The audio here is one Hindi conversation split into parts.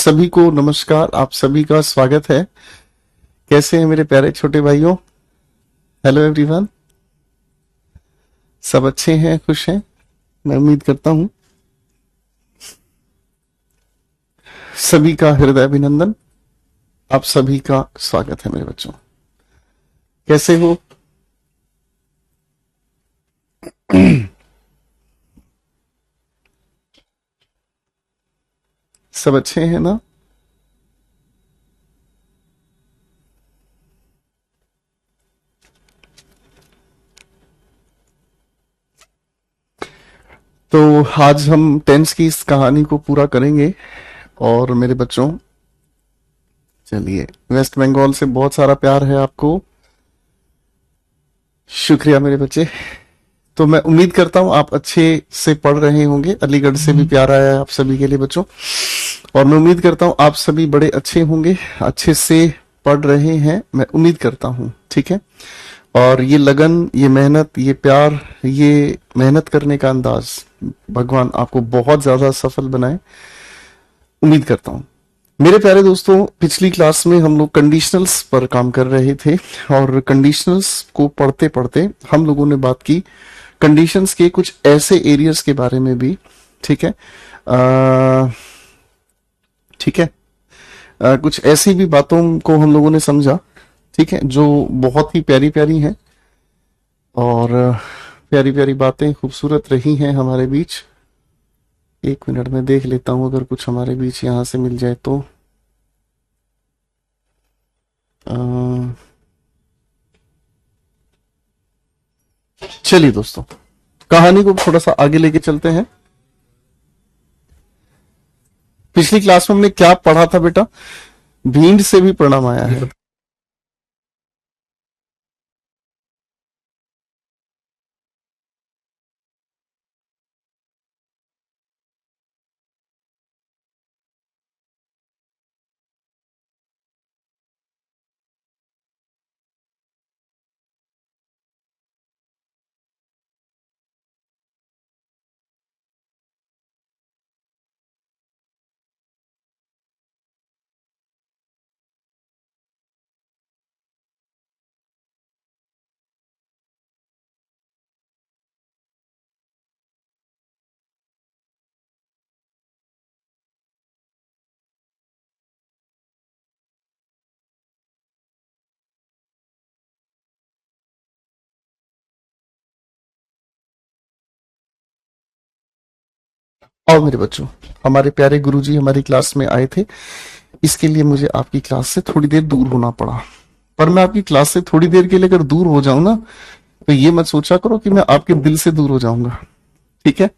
सभी को नमस्कार। आप सभी का स्वागत है। कैसे हैं मेरे प्यारे छोटे भाइयों? Hello everyone. सब अच्छे हैं, खुश हैं, मैं उम्मीद करता हूं। सभी का हृदय अभिनंदन। आप सभी का स्वागत है मेरे बच्चों। कैसे हो? सब अच्छे हैं ना? तो आज हम टेंस की इस कहानी को पूरा करेंगे। और मेरे बच्चों, चलिए, वेस्ट बंगाल से बहुत सारा प्यार है आपको। शुक्रिया मेरे बच्चे। तो मैं उम्मीद करता हूं आप अच्छे से पढ़ रहे होंगे। अलीगढ़ से भी प्यार आया है आप सभी के लिए बच्चों। और मैं उम्मीद करता हूं आप सभी बड़े अच्छे होंगे, अच्छे से पढ़ रहे हैं, मैं उम्मीद करता हूं। ठीक है। और ये लगन, ये मेहनत, ये प्यार, ये मेहनत करने का अंदाज, भगवान आपको बहुत ज्यादा सफल बनाए, उम्मीद करता हूं। मेरे प्यारे दोस्तों, पिछली क्लास में हम लोग कंडीशनल्स पर काम कर रहे थे। और कंडीशनल्स को पढ़ते पढ़ते हम लोगों ने बात की कंडीशंस के कुछ ऐसे एरियाज के बारे में भी। ठीक है। ठीक है। कुछ ऐसी भी बातों को हम लोगों ने समझा, ठीक है, जो बहुत ही प्यारी प्यारी हैं। और प्यारी प्यारी बातें खूबसूरत रही हैं हमारे बीच। एक मिनट में देख लेता हूं अगर कुछ हमारे बीच यहां से मिल जाए तो। अ, चलिए दोस्तों, कहानी को थोड़ा सा आगे लेके चलते हैं। पिछली क्लास में हमने क्या पढ़ा था बेटा? भीड़ से भी प्रणाम आया है। और मेरे बच्चों, हमारे प्यारे गुरुजी हमारी क्लास में आए थे। इसके लिए मुझे आपकी क्लास से थोड़ी देर दूर होना पड़ा। पर मैं आपकी क्लास से थोड़ी देर के लिए अगर दूर हो जाऊं ना, तो ये मत सोचा करो कि मैं आपके दिल से दूर हो जाऊंगा। ठीक है।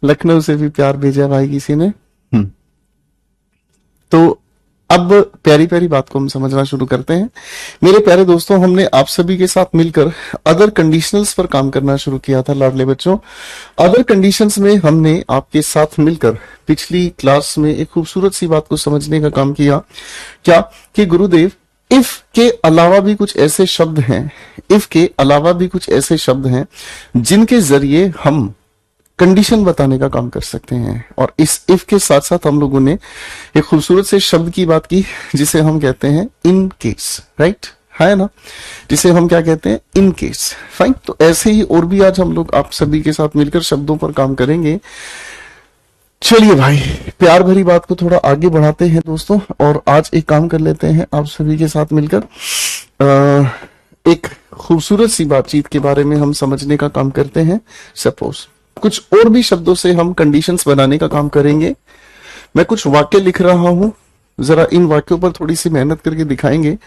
लखनऊ से भी प्यार भेजा भाई किसी ने। तो अब प्यारी प्यारी बात को हम समझना शुरू करते हैं। मेरे प्यारे दोस्तों, हमने आप सभी के साथ मिलकर अदर कंडीशनल्स पर काम करना शुरू किया था लाडले बच्चों। अदर कंडीशंस में हमने आपके साथ मिलकर पिछली क्लास में एक खूबसूरत सी बात को समझने का काम किया। क्या? कि गुरुदेव, इफ के अलावा भी कुछ ऐसे शब्द हैं, इफ के अलावा भी कुछ ऐसे शब्द हैं जिनके जरिए हम कंडीशन बताने का काम कर सकते हैं। और इस इफ के साथ साथ हम लोगों ने एक खूबसूरत से शब्द की बात की जिसे हम कहते हैं इन केस। राइट है ना? जिसे हम क्या कहते हैं? In case. फाइन। तो ऐसे ही और भी आज हम लोग आप सभी के साथ मिलकर शब्दों पर काम करेंगे। चलिए भाई, प्यार भरी बात को थोड़ा आगे बढ़ाते हैं दोस्तों। और आज एक काम कर लेते हैं आप सभी के साथ मिलकर। एक खूबसूरत सी बातचीत के बारे में हम समझने का काम करते हैं। सपोज कुछ और भी शब्दों से हम कंडीशंस बनाने का काम करेंगे। मैं कुछ वाक्य लिख रहा हूं, जरा इन वाक्यों पर थोड़ी सी मेहनत करके दिखाएंगे।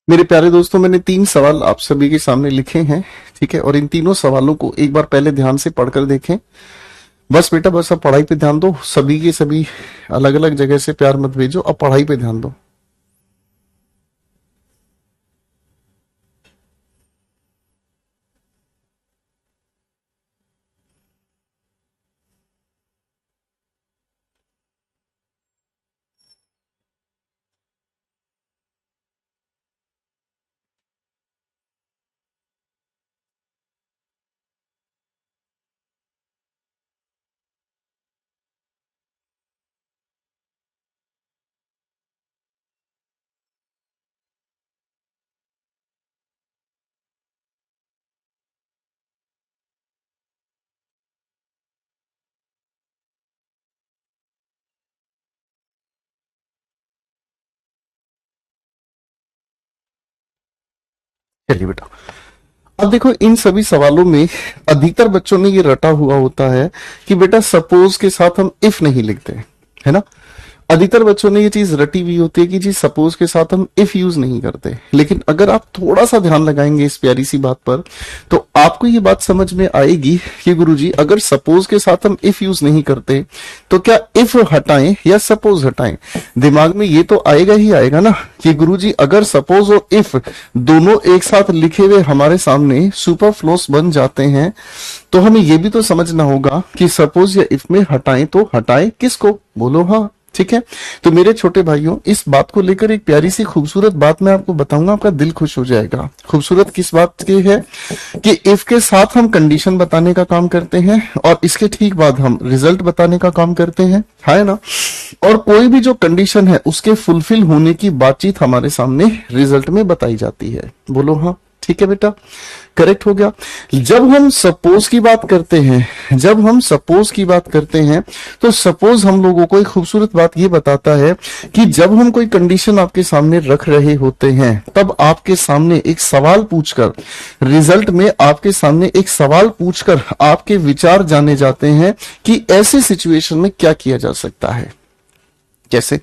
मेरे प्यारे दोस्तों, मैंने 3 सवाल आप सभी के सामने लिखे हैं, ठीक है। और इन तीनों सवालों को एक बार पहले ध्यान से पढ़कर देखें। बस बेटा, बस अब पढ़ाई पे ध्यान दो। सभी के सभी अलग अलग जगह से प्यार मत भेजो, अब पढ़ाई पे ध्यान दो। चलिए बेटा, अब देखो, इन सभी सवालों में अधिकतर बच्चों ने ये रटा हुआ होता है कि बेटा सपोज के साथ हम इफ नहीं लिखते, है ना। अधिकतर बच्चों ने ये चीज रटी हुई होती है कि जी सपोज के साथ हम इफ यूज नहीं करते। लेकिन अगर आप थोड़ा सा ध्यान लगाएंगे इस प्यारी सी बात पर, तो आपको ये बात समझ में आएगी कि गुरुजी, अगर सपोज के साथ हम इफ यूज नहीं करते तो क्या इफ हटाएं या सपोज हटाएं। दिमाग में ये तो आएगा ही आएगा ना कि गुरुजी, अगर सपोज और इफ दोनों एक साथ लिखे हुए हमारे सामने सुपरफ्लोस बन जाते हैं, तो हमें ये भी तो समझना होगा कि सपोज या इफ में हटाएं तो हटाएं किसको, बोलो हाँ। ठीक है। तो मेरे छोटे भाइयों, इस बात को लेकर एक प्यारी सी खूबसूरत बात मैं आपको बताऊंगा, आपका दिल खुश हो जाएगा। खूबसूरत किस बात की है कि इफ के साथ हम कंडीशन बताने का काम करते हैं और इसके ठीक बाद हम रिजल्ट बताने का काम करते हैं, है ना। और कोई भी जो कंडीशन है उसके फुलफिल होने की बातचीत हमारे सामने रिजल्ट में बताई जाती है, बोलो हाँ। ठीक है बेटा, करेक्ट हो गया। जब हम सपोज की बात करते हैं, जब हम सपोज की बात करते हैं, तो सपोज हम लोगों को एक खूबसूरत बात ये बताता है कि जब हम कोई कंडीशन आपके सामने रख रहे होते हैं, तब आपके सामने एक सवाल पूछकर, रिजल्ट में आपके सामने एक सवाल पूछकर आपके विचार जाने जाते हैं कि ऐसे सिचुएशन में क्या किया जा सकता है। कैसे?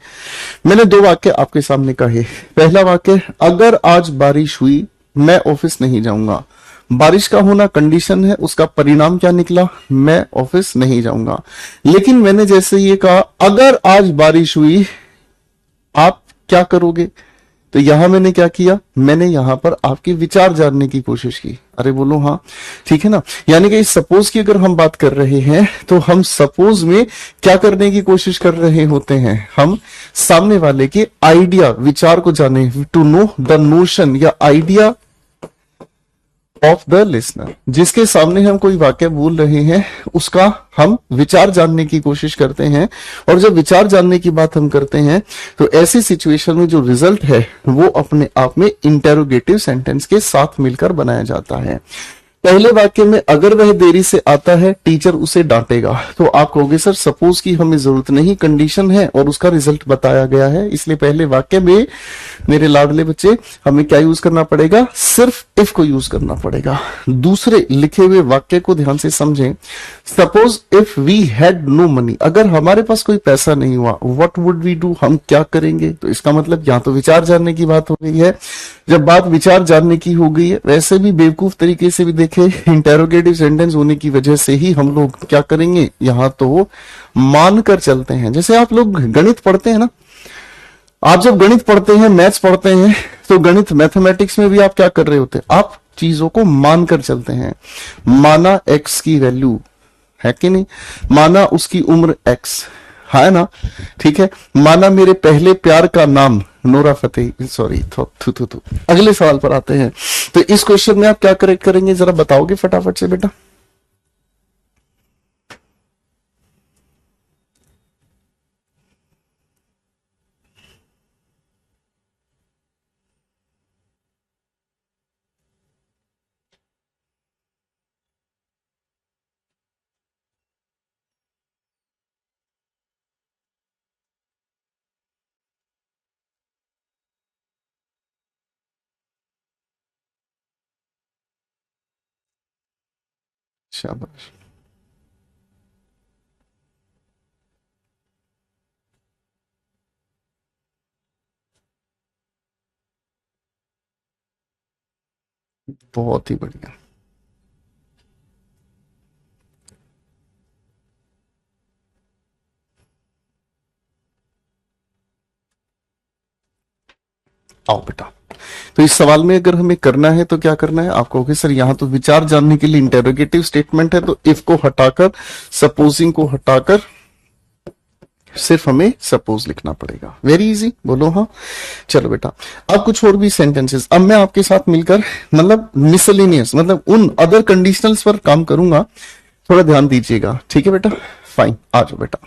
मैंने 2 वाक्य आपके सामने कहे। पहला वाक्य, अगर आज बारिश हुई मैं ऑफिस नहीं जाऊंगा। बारिश का होना कंडीशन है, उसका परिणाम क्या निकला, मैं ऑफिस नहीं जाऊंगा। लेकिन मैंने जैसे ये कहा अगर आज बारिश हुई आप क्या करोगे, तो यहां मैंने क्या किया, मैंने यहां पर आपके विचार जानने की कोशिश की। अरे बोलो हाँ, ठीक है ना। यानी कि इस सपोज की अगर हम बात कर रहे हैं, तो हम सपोज में क्या करने की कोशिश कर रहे होते हैं, हम सामने वाले के आइडिया, विचार को जाने, टू नो द नोशन या आइडिया ऑफ द लिसनर। जिसके सामने हम कोई वाक्य बोल रहे हैं उसका हम विचार जानने की कोशिश करते हैं। और जब विचार जानने की बात हम करते हैं, तो ऐसी सिचुएशन में जो रिजल्ट है वो अपने आप में इंटेरोगेटिव सेंटेंस के साथ मिलकर बनाया जाता है। पहले वाक्य में अगर वह देरी से आता है टीचर उसे डांटेगा, तो आप कहोगे सर सपोज की हमें जरूरत नहीं, कंडीशन है और उसका रिजल्ट बताया गया है, इसलिए पहले वाक्य में मेरे लाडले बच्चे हमें क्या यूज करना पड़ेगा, सिर्फ इफ को यूज करना पड़ेगा। दूसरे लिखे हुए वाक्य को ध्यान से समझें। Suppose if we had no money, अगर हमारे पास कोई पैसा नहीं हुआ, व्हाट वुड वी डू, हम क्या करेंगे। तो इसका मतलब यहां तो विचार जानने की बात हो गई है। जब बात विचार जानने की हो गई है, वैसे भी बेवकूफ तरीके से भी देखे, इंटेरोगेटिव सेंटेंस होने की वजह से ही हम लोग क्या करेंगे, यहां तो मानकर चलते हैं। जैसे आप लोग गणित पढ़ते हैं ना, आप जब गणित पढ़ते हैं, मैथ्स पढ़ते हैं, तो गणित मैथमेटिक्स में भी आप क्या कर रहे होते हैं, आप चीजों को मानकर चलते हैं। माना एक्स की वैल्यू है कि नहीं, माना उसकी उम्र एक्स है ना, ठीक है। माना मेरे पहले प्यार का नाम नोरा फतेही, सॉरी थू थू थू। अगले सवाल पर आते हैं। तो इस क्वेश्चन में आप क्या करेक्ट करेंगे, जरा बताओगे फटाफट से बेटा। शाबाश। बहुत ही बढ़िया। आओ बेटा। तो इस सवाल में अगर हमें करना है तो क्या करना है, आप कहोगे सर यहां तो विचार जानने के लिए इंटेरोगेटिव स्टेटमेंट है, तो इफ को हटाकर, सपोजिंग को हटाकर सिर्फ हमें सपोज लिखना पड़ेगा। वेरी इजी, बोलो हाँ। चलो बेटा, अब कुछ और भी सेंटेंसेस, अब मैं आपके साथ मिलकर मतलब मिसलेनियस मतलब उन अदर कंडीशनल्स पर काम करूंगा, थोड़ा ध्यान दीजिएगा, ठीक है बेटा। फाइन, आ जाओ बेटा।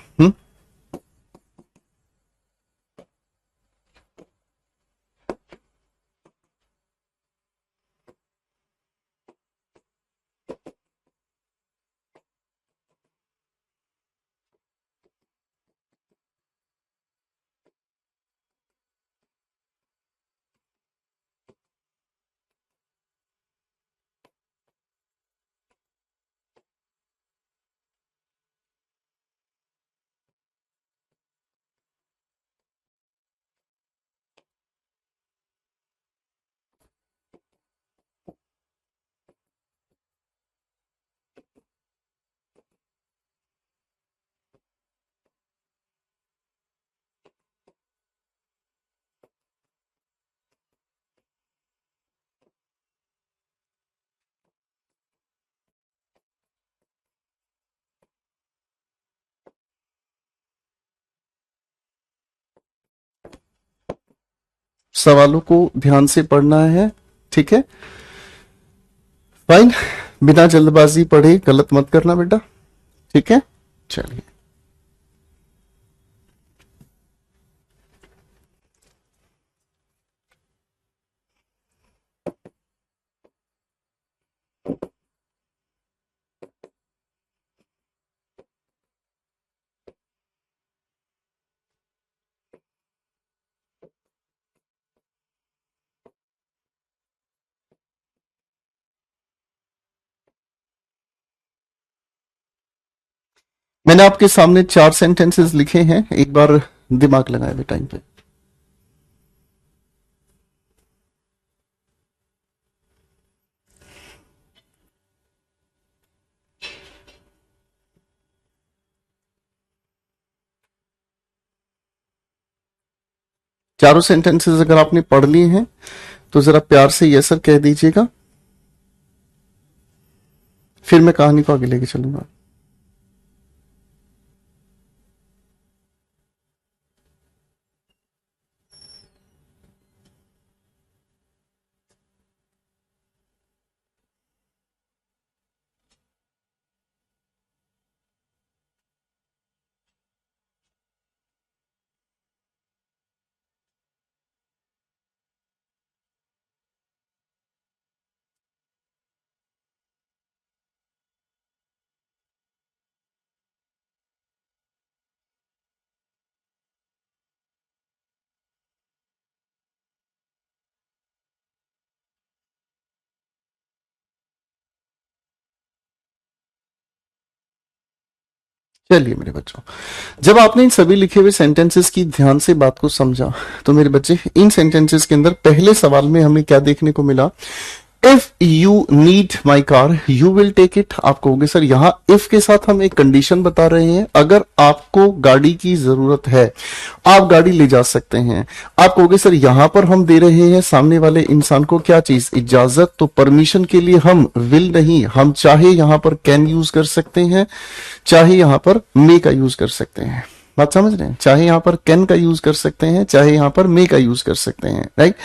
सवालों को ध्यान से पढ़ना है, ठीक है। फाइन, बिना जल्दबाजी पढ़े गलत मत करना बेटा, ठीक है। चलिए, मैंने आपके सामने 4 सेंटेंसेस लिखे हैं, एक बार दिमाग लगाए बेटा इन पे। चारों सेंटेंसेस अगर आपने पढ़ लिए हैं तो जरा प्यार से यस सर कह दीजिएगा, फिर मैं कहानी को आगे लेके चलूंगा। चलिए मेरे बच्चों, जब आपने इन सभी लिखे हुए सेंटेंसेस की ध्यान से बात को समझा, तो मेरे बच्चे इन सेंटेंसेस के अंदर पहले सवाल में हमें क्या देखने को मिला, if you need my car you will take it. आप कहोगे सर यहां इफ के साथ हम एक कंडीशन बता रहे हैं, अगर आपको गाड़ी की जरूरत है आप गाड़ी ले जा सकते हैं। आप कहोगे सर यहां पर हम दे रहे हैं सामने वाले इंसान को क्या चीज, इजाजत, तो परमिशन के लिए हम विल नहीं, हम चाहे यहां पर कैन यूज कर सकते हैं, चाहे यहां पर मे का यूज कर सकते हैं। बात समझ रहे हैं, चाहे यहां पर कैन का यूज कर सकते हैं, चाहे यहां पर मे का यूज कर सकते हैं, राइट।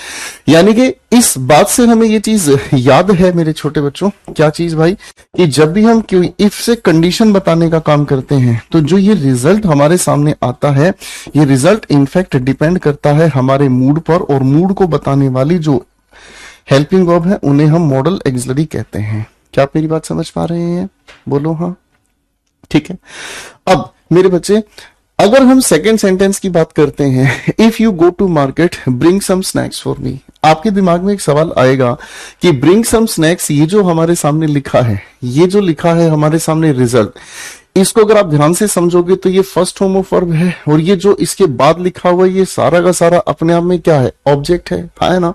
यानी कि इस बात से हमें ये चीज याद है मेरे छोटे बच्चों, क्या चीज भाई, कि जब भी हम क्यों इफ से कंडीशन बताने का काम करते हैं तो जो ये रिजल्ट हमारे सामने आता है, ये रिजल्ट इनफैक्ट डिपेंड करता है हमारे मूड पर, और मूड को बताने वाली जो हेल्पिंग वर्ब है उन्हें हम मॉडल एक्सिलरी कहते हैं। क्या आप मेरी बात समझ पा रहे हैं, बोलो हाँ, ठीक है। अब मेरे बच्चे, अगर हम सेकेंड सेंटेंस की बात करते हैं, if you go to market bring some snacks for me, आपके दिमाग में एक सवाल आएगा कि ब्रिंग सम स्नैक्स, ये जो हमारे सामने लिखा है, ये जो लिखा है हमारे सामने रिजल्ट, इसको अगर आप ध्यान से समझोगे तो ये फर्स्ट फॉर्म ऑफ वर्ब है, और ये जो इसके बाद लिखा हुआ है ये सारा का सारा अपने आप में क्या है, ऑब्जेक्ट है ना।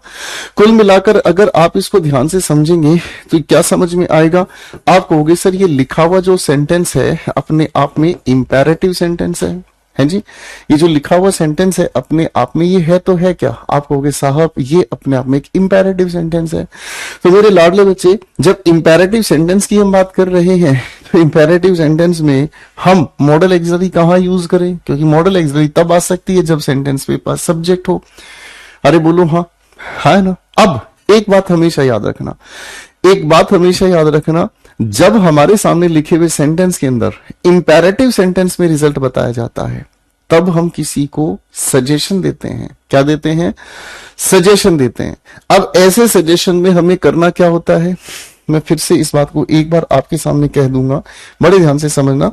कुल मिलाकर अगर आप इसको ध्यान से समझेंगे तो क्या समझ में आएगा, आप कहोगे सर ये लिखा हुआ जो सेंटेंस है अपने आप में इंपेरेटिव सेंटेंस है जी। ये जो लिखा हुआ सेंटेंस है अपने आप में ये है तो है क्या, आप कहोगे साहब ये अपने आप में एक इंपेरेटिव सेंटेंस है। तो मेरे लाडले बच्चे, जब इंपेरेटिव सेंटेंस की हम बात कर रहे हैं तो इंपेरेटिव सेंटेंस में हम मॉडल एक्सिलरी कहाँ यूज करें, क्योंकि मॉडल एक्सिलरी तब आ सकती है जब सेंटेंस के पास सब्जेक्ट हो। अरे बोलो हाँ, है ना। अब एक बात हमेशा याद रखना, एक बात हमेशा याद रखना, जब हमारे सामने लिखे हुए सेंटेंस के अंदर इंपेरेटिव सेंटेंस में रिजल्ट बताया जाता है तब हम किसी को सजेशन देते हैं। क्या देते हैं, सजेशन देते हैं। अब ऐसे सजेशन में हमें करना क्या होता है, मैं फिर से इस बात को एक बार आपके सामने कह दूंगा, बड़े ध्यान से समझना।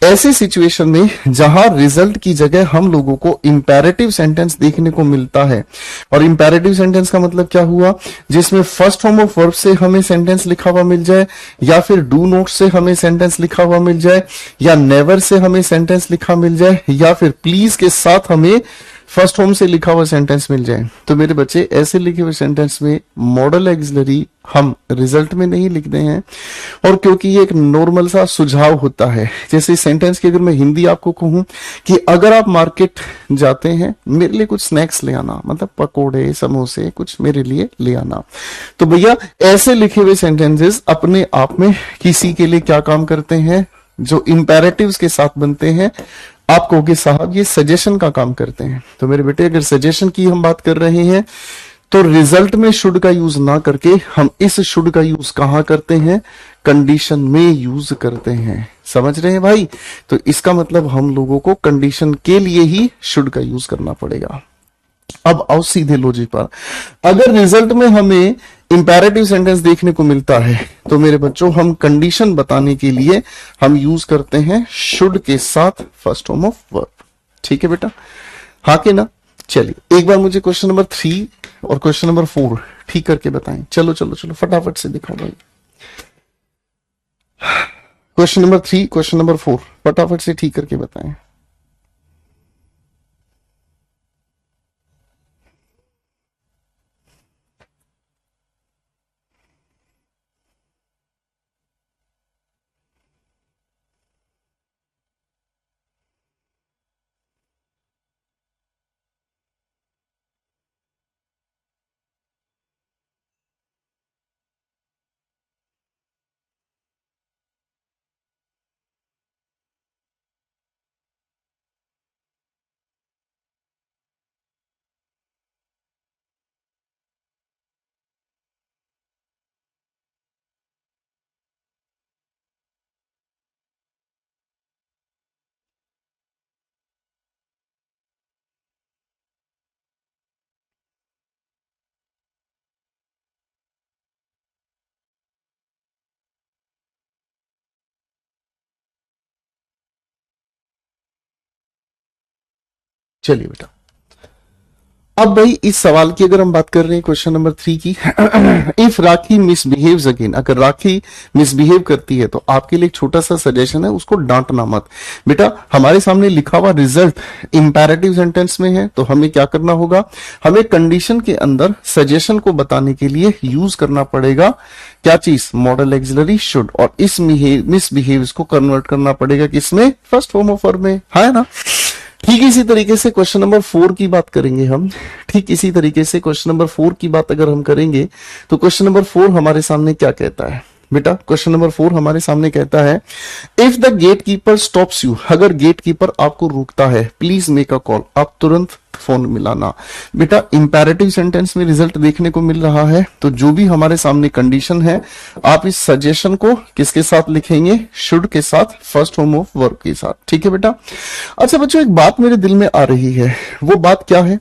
ऐसे सिचुएशन में जहां रिजल्ट की जगह हम लोगों को इंपेरेटिव सेंटेंस देखने को मिलता है, और इंपेरेटिव सेंटेंस का मतलब क्या हुआ, जिसमें फर्स्ट फॉर्म ऑफ वर्ब से हमें सेंटेंस लिखा हुआ मिल जाए, या फिर डू नॉट से हमें सेंटेंस लिखा हुआ मिल जाए, या नेवर से हमें सेंटेंस लिखा मिल जाए, या फिर प्लीज के साथ हमें फर्स्ट फॉर्म से लिखा हुआ सेंटेंस मिल जाए। तो मेरे बच्चे, ऐसे लिखे हुए सेंटेंस में मॉडल एक्सिलरी हम रिजल्ट में नहीं लिखते हैं, और क्योंकि ये एक नॉर्मल सा सुझाव होता है। जैसे सेंटेंस की अगर मैं हिंदी आपको कहूं कि अगर आप मार्केट जाते हैं मेरे लिए कुछ स्नैक्स ले आना, मतलब पकोड़े समोसे कुछ मेरे लिए ले आना, तो भैया ऐसे लिखे हुए सेंटेंसेस अपने आप में किसी के लिए क्या काम करते हैं, जो इंपेरेटिव्स के साथ बनते हैं, आप कहोगे साहब ये सजेशन का काम करते हैं। तो मेरे बेटे, अगर सजेशन की हम बात कर रहे हैं तो रिजल्ट में शुड का यूज ना करके हम इस शुड का यूज कहां करते हैं, कंडीशन में यूज करते हैं। समझ रहे हैं भाई। तो इसका मतलब हम लोगों को कंडीशन के लिए ही शुड का यूज करना पड़ेगा। अब आओ सीधे लॉजिक पर, अगर रिजल्ट में हमें इंपेरेटिव सेंटेंस देखने को मिलता है तो मेरे बच्चों हम कंडीशन बताने के लिए हम यूज करते हैं शुड के साथ फर्स्ट फॉर्म ऑफ वर्ब। ठीक है बेटा, हाँ के ना। चलिए एक बार मुझे क्वेश्चन नंबर 3 और क्वेश्चन नंबर 4 ठीक करके बताएं। चलो चलो चलो फटाफट से दिखाओ भाई। क्वेश्चन नंबर 3 क्वेश्चन नंबर 4 फटाफट से ठीक करके बताएं। चलिए बेटा, अब भाई इस सवाल की अगर हम बात कर रहे हैं क्वेश्चन नंबर 3 की, इफ राखी मिसबिहेव्स अगेन, अगर राखी मिसबिहेव करती है तो आपके लिए एक छोटा सा सजेशन है, उसको डांटना मत। बेटा हमारे सामने लिखा हुआ रिजल्ट इंपेरेटिव सेंटेंस में है तो हमें क्या करना होगा, हमें कंडीशन के अंदर सजेशन को बताने के लिए यूज करना पड़ेगा क्या चीज, मॉडल एक्सिलरी शुड, और इस मिसबिहेव्स को कन्वर्ट करना पड़ेगा किसमें, फर्स्ट फॉर्म ऑफ वर्ब में, है ना। ठीक इसी तरीके से क्वेश्चन नंबर 4 की बात करेंगे हम। ठीक इसी तरीके से क्वेश्चन नंबर 4 की बात अगर हम करेंगे तो क्वेश्चन नंबर 4 हमारे सामने क्या कहता है बेटा, क्वेश्चन नंबर 4 हमारे सामने कहता है if the gate keeper stops you, अगर गेट कीपर आपको रोकता है, प्लीज मेक अ कॉल, आप तुरंत फोन मिलाना। बेटा इंपेरेटिव सेंटेंस में रिजल्ट देखने को मिल रहा है तो जो भी हमारे सामने कंडीशन है आप इस सजेशन को किसके साथ लिखेंगे, शुड के साथ, फर्स्ट फॉर्म ऑफ वर्ब के साथ। ठीक है बेटा। अच्छा बच्चों, एक बात मेरे दिल में आ रही है, वो बात क्या है,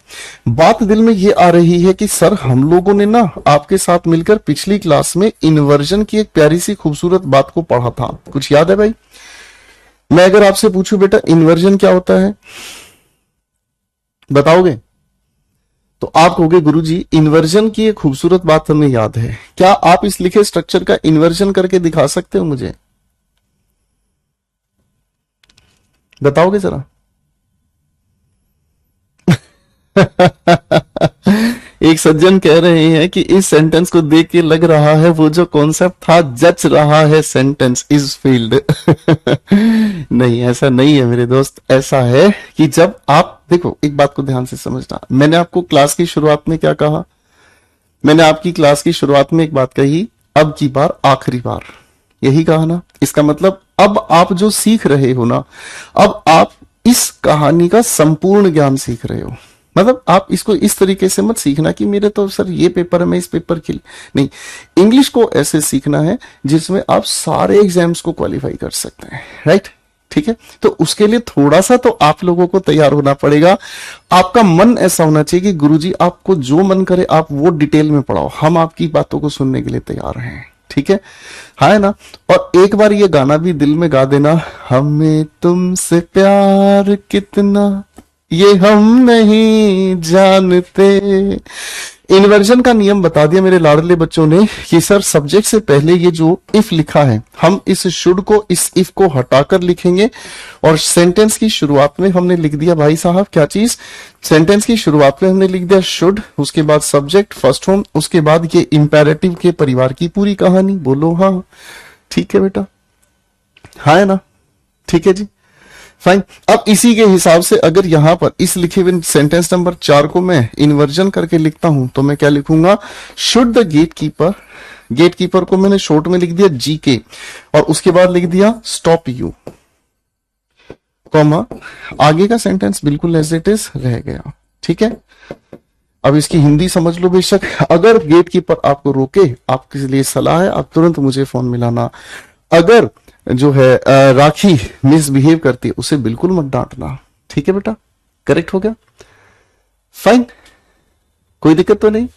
बात दिल में ये आ रही है कि सर हम लोगों ने ना आपके साथ मिलकर पिछली क्लास में इन्वर्जन की एक प्यारी सी खूबसूरत बात को पढ़ा था, कुछ याद है भाई। मैं अगर आपसे पूछूं बेटा इन्वर्जन क्या होता है, बताओगे? तो आप कहोगे गुरुजी इन्वर्जन की एक खूबसूरत बात हमें याद है। क्या आप इस लिखे स्ट्रक्चर का इन्वर्जन करके दिखा सकते हो मुझे? बताओगे जरा। एक सज्जन कह रहे हैं कि इस सेंटेंस को देख के लग रहा है वो जो कॉन्सेप्ट था जच रहा है, सेंटेंस इज फील्ड। नहीं, ऐसा नहीं है मेरे दोस्त। ऐसा है कि जब आप देखो, एक बात को ध्यान से समझना, मैंने आपको क्लास की शुरुआत में क्या कहा? मैंने आपकी क्लास की शुरुआत में एक बात कही, अब की बार आखिरी बार, यही कहा ना। इसका मतलब अब आप जो सीख रहे हो ना, अब आप इस कहानी का संपूर्ण ज्ञान सीख रहे हो। मतलब आप इसको इस तरीके से मत सीखना कि मेरे तो सर ये पेपर है, मैं इस पेपर के लिए नहीं। इंग्लिश को ऐसे सीखना है जिसमें आप सारे एग्जाम्स को क्वालिफाई कर सकते हैं, राइट? ठीक है, तो उसके लिए थोड़ा सा तो आप लोगों को तैयार होना पड़ेगा। आपका मन ऐसा होना चाहिए कि गुरुजी आपको जो मन करे आप वो डिटेल में पढ़ाओ, हम आपकी बातों को सुनने के लिए तैयार हैं। ठीक है, हाँ है ना। और एक बार ये गाना भी दिल में गा देना, हमें तुमसे प्यार कितना ये हम नहीं जानते। इन्वर्जन का नियम बता दिया मेरे लाडले बच्चों ने कि सर सब्जेक्ट से पहले ये जो इफ लिखा है, हम इस शुड को, इस इफ को हटाकर लिखेंगे। और सेंटेंस की शुरुआत में हमने लिख दिया भाई साहब क्या चीज, सेंटेंस की शुरुआत में हमने लिख दिया शुड, उसके बाद सब्जेक्ट फर्स्ट फॉर्म, उसके बाद ये इंपेरेटिव के परिवार की पूरी कहानी। बोलो हाँ, ठीक है बेटा, हाँ है ना, ठीक है जी, फाइन। अब इसी के हिसाब से अगर यहां पर इस लिखे हुए सेंटेंस नंबर 4 को मैं इन्वर्जन करके लिखता हूं तो मैं क्या लिखूंगा, should the gate keeper, gate keeper को मैंने शॉर्ट में लिख दिया जी के, और उसके बाद लिख दिया स्टॉप यू, कॉमा, आगे का सेंटेंस बिल्कुल एज इट इज रह गया। ठीक है, अब इसकी हिंदी समझ लो बेशक। अगर गेट कीपर आपको रोके, आपके लिए सलाह है आप तुरंत मुझे फोन मिलाना। अगर जो है राखी मिसबिहेव करती है उसे बिल्कुल मत डांटना। ठीक है बेटा, करेक्ट हो गया, फाइन, कोई दिक्कत तो नहीं।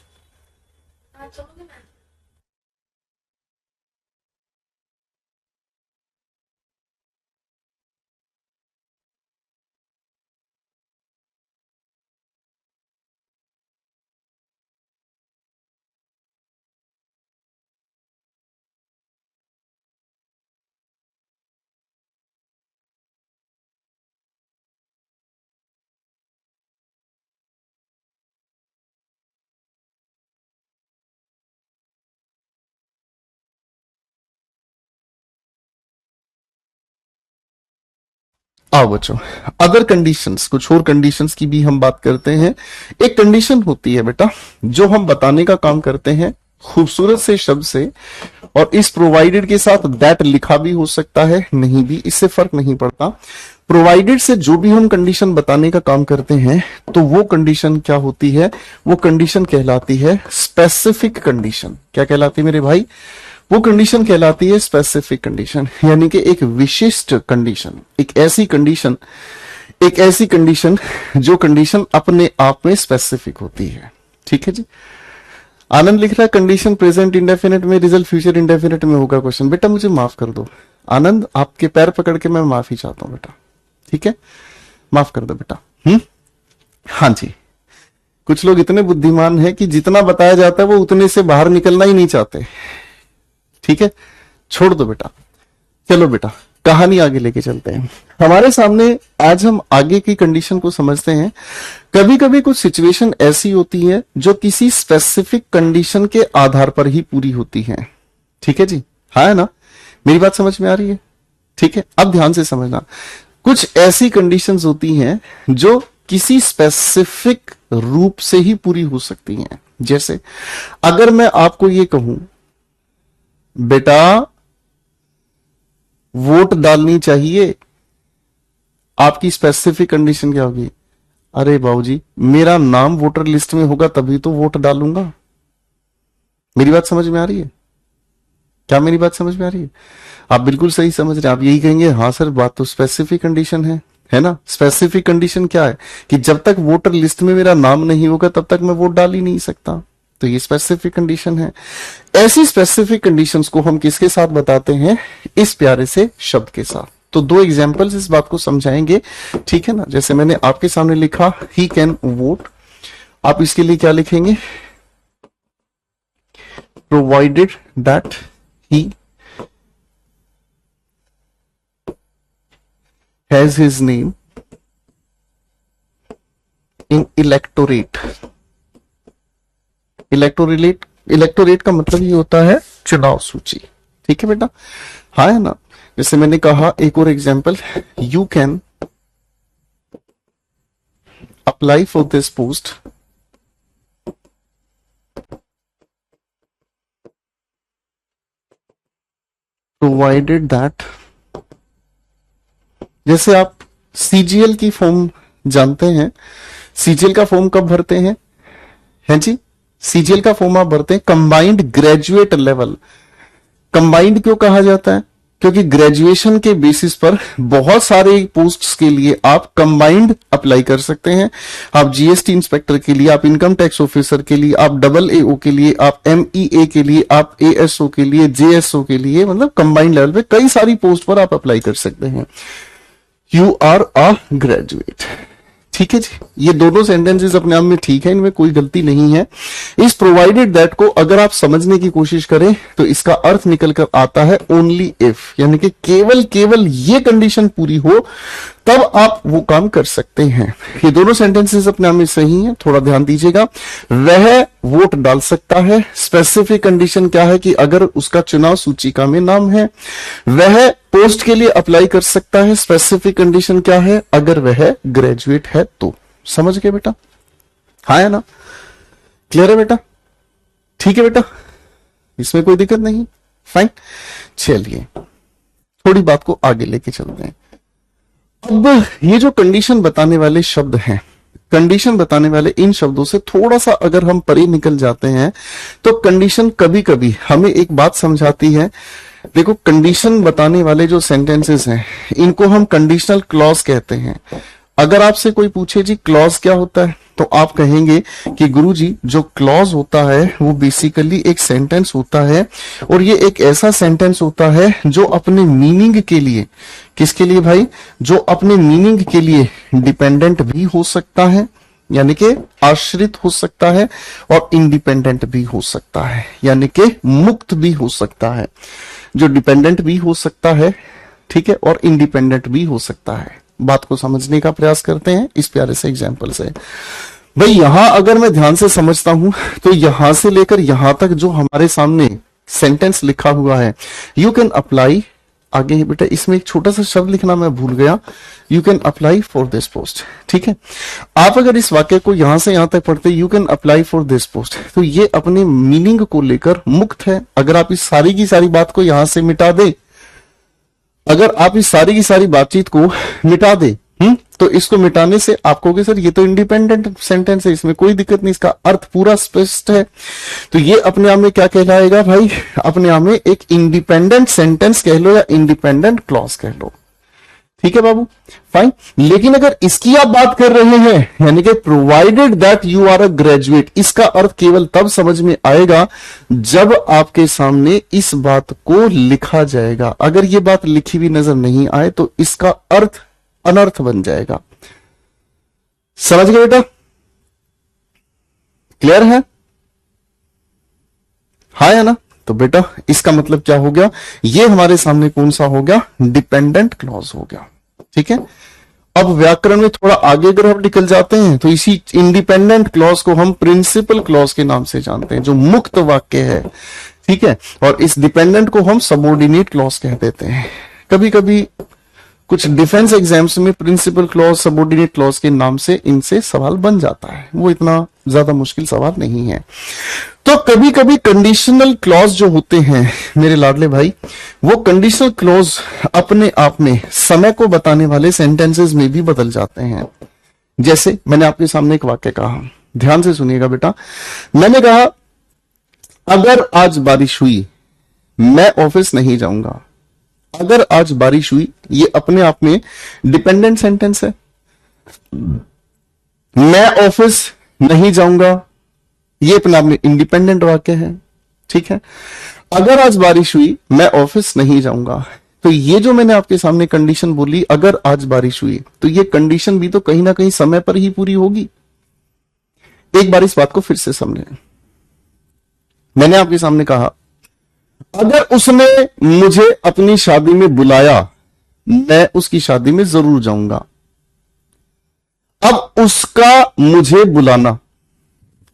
आओ बच्चों, अदर कंडीशंस, कुछ और कंडीशंस की भी हम बात करते हैं। एक कंडीशन होती है बेटा जो हम बताने का काम करते हैं खूबसूरत से शब्द से, और इस प्रोवाइडेड के साथ दैट लिखा भी हो सकता है, नहीं भी, इससे फर्क नहीं पड़ता। प्रोवाइडेड से जो भी हम कंडीशन बताने का काम करते हैं तो वो कंडीशन क्या होती है, वो कंडीशन कहलाती है स्पेसिफिक कंडीशन। क्या कहलाती है मेरे भाई, वो कंडीशन कहलाती है स्पेसिफिक कंडीशन, यानी कि एक विशिष्ट कंडीशन, एक ऐसी कंडीशन, एक ऐसी कंडीशन जो कंडीशन अपने आप में स्पेसिफिक होती है। ठीक है जी, आनंद लिख रहा है कंडीशन प्रेजेंट इंडेफिनिट में, रिजल्ट फ्यूचर इंडेफिनिट में होगा क्वेश्चन। बेटा मुझे माफ कर दो आनंद, आपके पैर पकड़ के मैं माफी चाहता हूं बेटा, ठीक है, माफ कर दो बेटा। हाँ जी, कुछ लोग इतने बुद्धिमान हैं कि जितना बताया जाता है वो उतने से बाहर निकलना ही नहीं चाहते। ठीक है, छोड़ दो बेटा, चलो बेटा कहानी आगे लेके चलते हैं। हमारे सामने आज हम आगे की कंडीशन को समझते हैं। कभी कभी कुछ सिचुएशन ऐसी होती है जो किसी स्पेसिफिक कंडीशन के आधार पर ही पूरी होती है। ठीक है जी, हाँ है ना, मेरी बात समझ में आ रही है? ठीक है, अब ध्यान से समझना, कुछ ऐसी कंडीशंस होती हैं जो किसी स्पेसिफिक रूप से ही पूरी हो सकती हैं। जैसे अगर मैं आपको ये कहूं बेटा वोट डालनी चाहिए, आपकी स्पेसिफिक कंडीशन क्या होगी, अरे बाबूजी मेरा नाम वोटर लिस्ट में होगा तभी तो वोट डालूंगा। मेरी बात समझ में आ रही है? क्या मेरी बात समझ में आ रही है? आप बिल्कुल सही समझ रहे हैं, आप यही कहेंगे हाँ सर बात तो स्पेसिफिक कंडीशन है ना। स्पेसिफिक कंडीशन क्या है कि जब तक वोटर लिस्ट में मेरा नाम नहीं होगा तब तक मैं वोट डाल ही नहीं सकता, तो ये स्पेसिफिक कंडीशन है। ऐसी स्पेसिफिक कंडीशंस को हम किसके साथ बताते हैं, इस प्यारे से शब्द के साथ। तो दो एग्जांपल्स इस बात को समझाएंगे, ठीक है ना। जैसे मैंने आपके सामने लिखा ही कैन वोट, आप इसके लिए क्या लिखेंगे, provided that he has his name in electorate. Electorate का मतलब ये होता है चुनाव सूची। ठीक है बेटा, हाँ है ना। जैसे मैंने कहा एक और example, you can apply for this post provided that, जैसे आप सीजीएल की फॉर्म जानते हैं, सीजीएल का फॉर्म कब भरते हैं? हैं जी, सीजीएल का फॉर्म आप भरते हैं कंबाइंड ग्रेजुएट लेवल। कंबाइंड क्यों कहा जाता है? क्योंकि ग्रेजुएशन के बेसिस पर बहुत सारे पोस्ट्स के लिए आप कंबाइंड अप्लाई कर सकते हैं। आप जीएसटी इंस्पेक्टर के लिए, आप इनकम टैक्स ऑफिसर के लिए, आप डबल एओ के लिए, आप एमईए के लिए, आप एएसओ के लिए, जेएसओ के लिए, मतलब कंबाइंड लेवल पे कई सारी पोस्ट पर आप अप्लाई कर सकते हैं। You are a graduate. ठीक है जी, ये दोनों सेंटेंसेस अपने आप में ठीक है, इनमें कोई गलती नहीं है। इस प्रोवाइडेड दैट को अगर आप समझने की कोशिश करें तो इसका अर्थ निकल कर आता है ओनली इफ, यानी कि केवल ये कंडीशन पूरी हो तब आप वो काम कर सकते हैं। ये दोनों सेंटेंसेस अपने आप में सही हैं, थोड़ा ध्यान दीजिएगा। वह वोट डाल सकता है, स्पेसिफिक कंडीशन क्या है कि अगर उसका चुनाव सूचिका में नाम है। वह पोस्ट के लिए अप्लाई कर सकता है, स्पेसिफिक कंडीशन क्या है? अगर वह ग्रेजुएट है तो। समझ गए बेटा? हाँ है ना, क्लियर है बेटा? ठीक है बेटा, इसमें कोई दिक्कत नहीं, फाइन। चलिए थोड़ी बात को आगे लेके चलते हैं। अब ये जो कंडीशन बताने वाले शब्द हैं, कंडीशन बताने वाले इन शब्दों से थोड़ा सा अगर हम परे निकल जाते हैं तो कंडीशन कभी कभी हमें एक बात समझाती है। देखो, कंडीशन बताने वाले जो सेंटेंसेस हैं इनको हम कंडीशनल क्लॉज कहते हैं। अगर आपसे कोई पूछे जी क्लॉज क्या होता है, तो आप कहेंगे कि गुरुजी जो क्लॉज होता है वो बेसिकली एक सेंटेंस होता है, और ये एक ऐसा सेंटेंस होता है जो अपने मीनिंग के लिए, किसके लिए भाई? जो अपने मीनिंग के लिए डिपेंडेंट भी हो सकता है, यानी कि आश्रित हो सकता है, और इंडिपेंडेंट भी हो सकता है, यानी कि मुक्त भी हो सकता है। जो डिपेंडेंट भी हो सकता है, ठीक है, और इंडिपेंडेंट भी हो सकता है। बात को समझने का प्रयास करते हैं इस प्यारे से एग्जाम्पल से। भाई यहां अगर मैं ध्यान से समझता हूं तो यहां से लेकर यहां तक जो हमारे सामने सेंटेंस लिखा हुआ है, यू कैन अप्लाई, आगे ही बेटा इसमें एक छोटा सा शब्द लिखना मैं भूल गया, you can apply for this post. ठीक है, आप अगर इस वाक्य को यहां से यहां तक पढ़ते, you can apply for this post, तो ये अपने मीनिंग को लेकर मुक्त है। अगर आप इस सारी की सारी बात को यहां से मिटा दे, अगर आप इस सारी की सारी बातचीत को मिटा दे, तो इसको मिटाने से आप कहोगे सर ये तो इंडिपेंडेंट सेंटेंस है, इसमें कोई दिक्कत नहीं, इसका अर्थ पूरा स्पष्ट है। तो ये अपने आप में क्या कहलाएगा भाई? अपने आप में एक इंडिपेंडेंट सेंटेंस कह लो या इंडिपेंडेंट क्लॉज कह लो। ठीक है बाबू, फाइन। लेकिन अगर इसकी आप बात कर रहे हैं, यानी कि provided that you are a graduate, इसका अर्थ केवल तब समझ में आएगा जब आपके सामने इस बात को लिखा जाएगा। अगर ये बात लिखी हुई नजर नहीं आए तो इसका अर्थ अनर्थ बन जाएगा। समझ गए बेटा? क्लियर है? हाँ या ना? तो बेटा इसका मतलब क्या हो गया? ये हमारे सामने कौन सा हो गया? डिपेंडेंट क्लॉज हो गया। ठीक है, अब व्याकरण में थोड़ा आगे अगर हम निकल जाते हैं तो इसी इंडिपेंडेंट क्लॉज को हम प्रिंसिपल क्लॉज के नाम से जानते हैं, जो मुक्त वाक्य है। ठीक है, और इस डिपेंडेंट को हम सबऑर्डिनेट क्लॉज कह देते हैं। कभी कभी कुछ डिफेंस एग्जाम्स में प्रिंसिपल क्लॉज, सबऑर्डिनेट क्लॉज के नाम से इनसे सवाल बन जाता है, वो इतना ज्यादा मुश्किल सवाल नहीं है। तो कभी कभी कंडीशनल क्लॉज जो होते हैं मेरे लाडले भाई, वो कंडीशनल क्लॉज अपने आप में समय को बताने वाले सेंटेंसेस में भी बदल जाते हैं। जैसे मैंने आपके सामने एक वाक्य कहा, ध्यान से सुनिएगा बेटा। मैंने कहा अगर आज बारिश हुई मैं ऑफिस नहीं जाऊंगा। अगर आज बारिश हुई, ये अपने आप में डिपेंडेंट सेंटेंस है। मैं ऑफिस नहीं जाऊंगा, ये अपने आप में इंडिपेंडेंट वाक्य है। ठीक है, अगर आज बारिश हुई मैं ऑफिस नहीं जाऊंगा, तो ये जो मैंने आपके सामने कंडीशन बोली, अगर आज बारिश हुई, तो ये कंडीशन भी तो कहीं ना कहीं समय पर ही पूरी होगी। एक बार इस बात को फिर से समझें। मैंने आपके सामने कहा अगर उसने मुझे अपनी शादी में बुलाया मैं उसकी शादी में जरूर जाऊंगा। अब उसका मुझे बुलाना,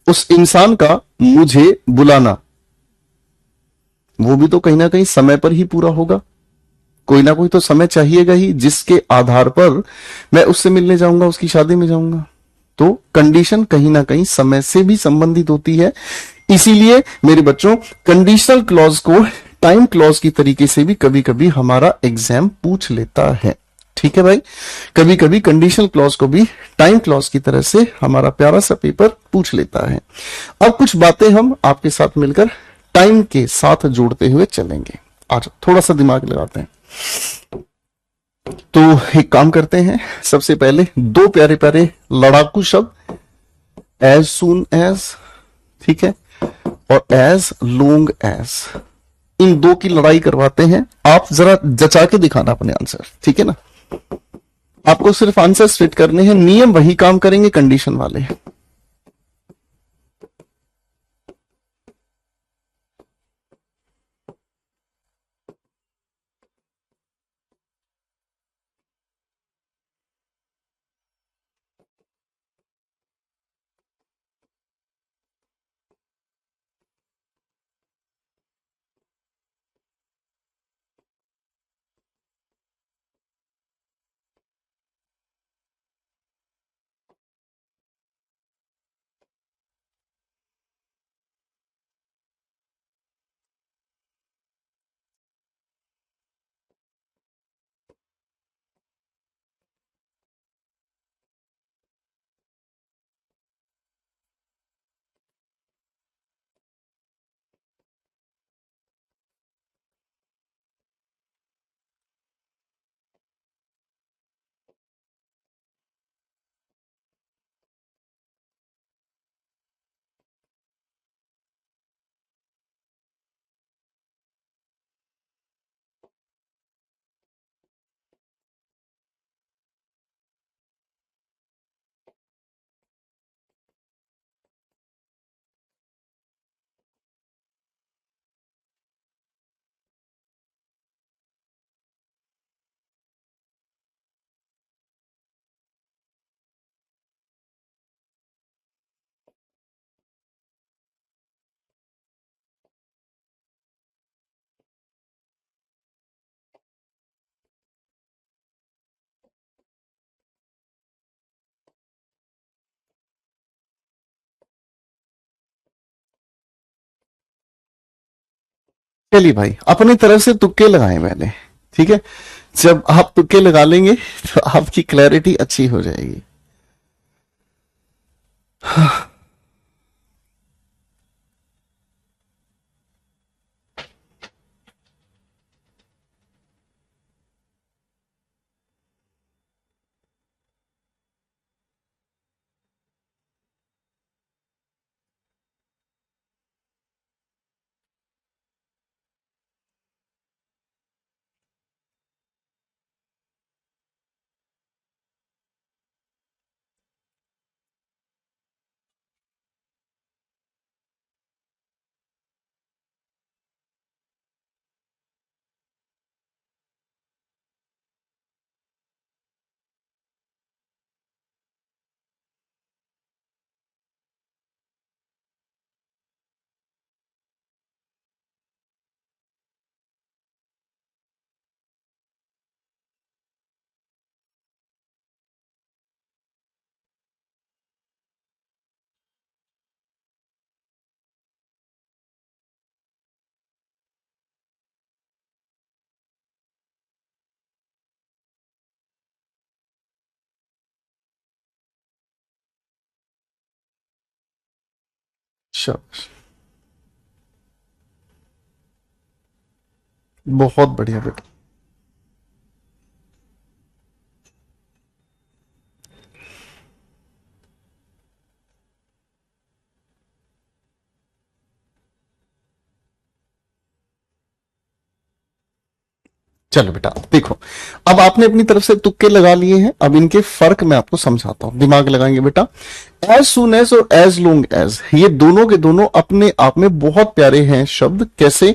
उस इंसान का मुझे बुलाना, वो भी तो कहीं ना कहीं समय पर ही पूरा होगा। कोई ना कोई तो समय चाहिएगा ही जिसके आधार पर मैं उससे मिलने जाऊंगा, उसकी शादी में जाऊंगा। तो कंडीशन कहीं ना कहीं समय से भी संबंधित होती है। इसीलिए मेरे बच्चों, कंडीशनल क्लॉज को टाइम क्लॉज की तरीके से भी कभी कभी हमारा एग्जाम पूछ लेता है। ठीक है भाई, कभी कभी कंडीशनल क्लॉज को भी टाइम क्लॉज की तरह से हमारा प्यारा सा पेपर पूछ लेता है। अब कुछ बातें हम आपके साथ मिलकर टाइम के साथ जोड़ते हुए चलेंगे। आज थोड़ा सा दिमाग लगाते हैं। तो एक काम करते हैं, सबसे पहले दो प्यारे प्यारे लड़ाकू शब्द, एज सून एज, ठीक है, और एज लोंग एज, इन दो की लड़ाई करवाते हैं। आप जरा जचा के दिखाना अपने आंसर, ठीक है ना। आपको सिर्फ आंसर स्ट्रेट करने हैं, नियम वही काम करेंगे कंडीशन वाले। चलिए भाई, अपनी तरफ से तुक्के लगाए मैंने, ठीक है। जब आप तुक्के लगा लेंगे तो आपकी क्लैरिटी अच्छी हो जाएगी। शाबाश, बहुत बढ़िया बेटा। चलो बेटा देखो, अब आपने अपनी तरफ से तुक्के लगा लिए हैं, अब इनके फर्क मैं आपको समझाता हूं, दिमाग लगाएंगे बेटा। एज सुन एज और एज लॉन्ग एज, ये दोनों के दोनों अपने आप में बहुत प्यारे हैं शब्द। कैसे?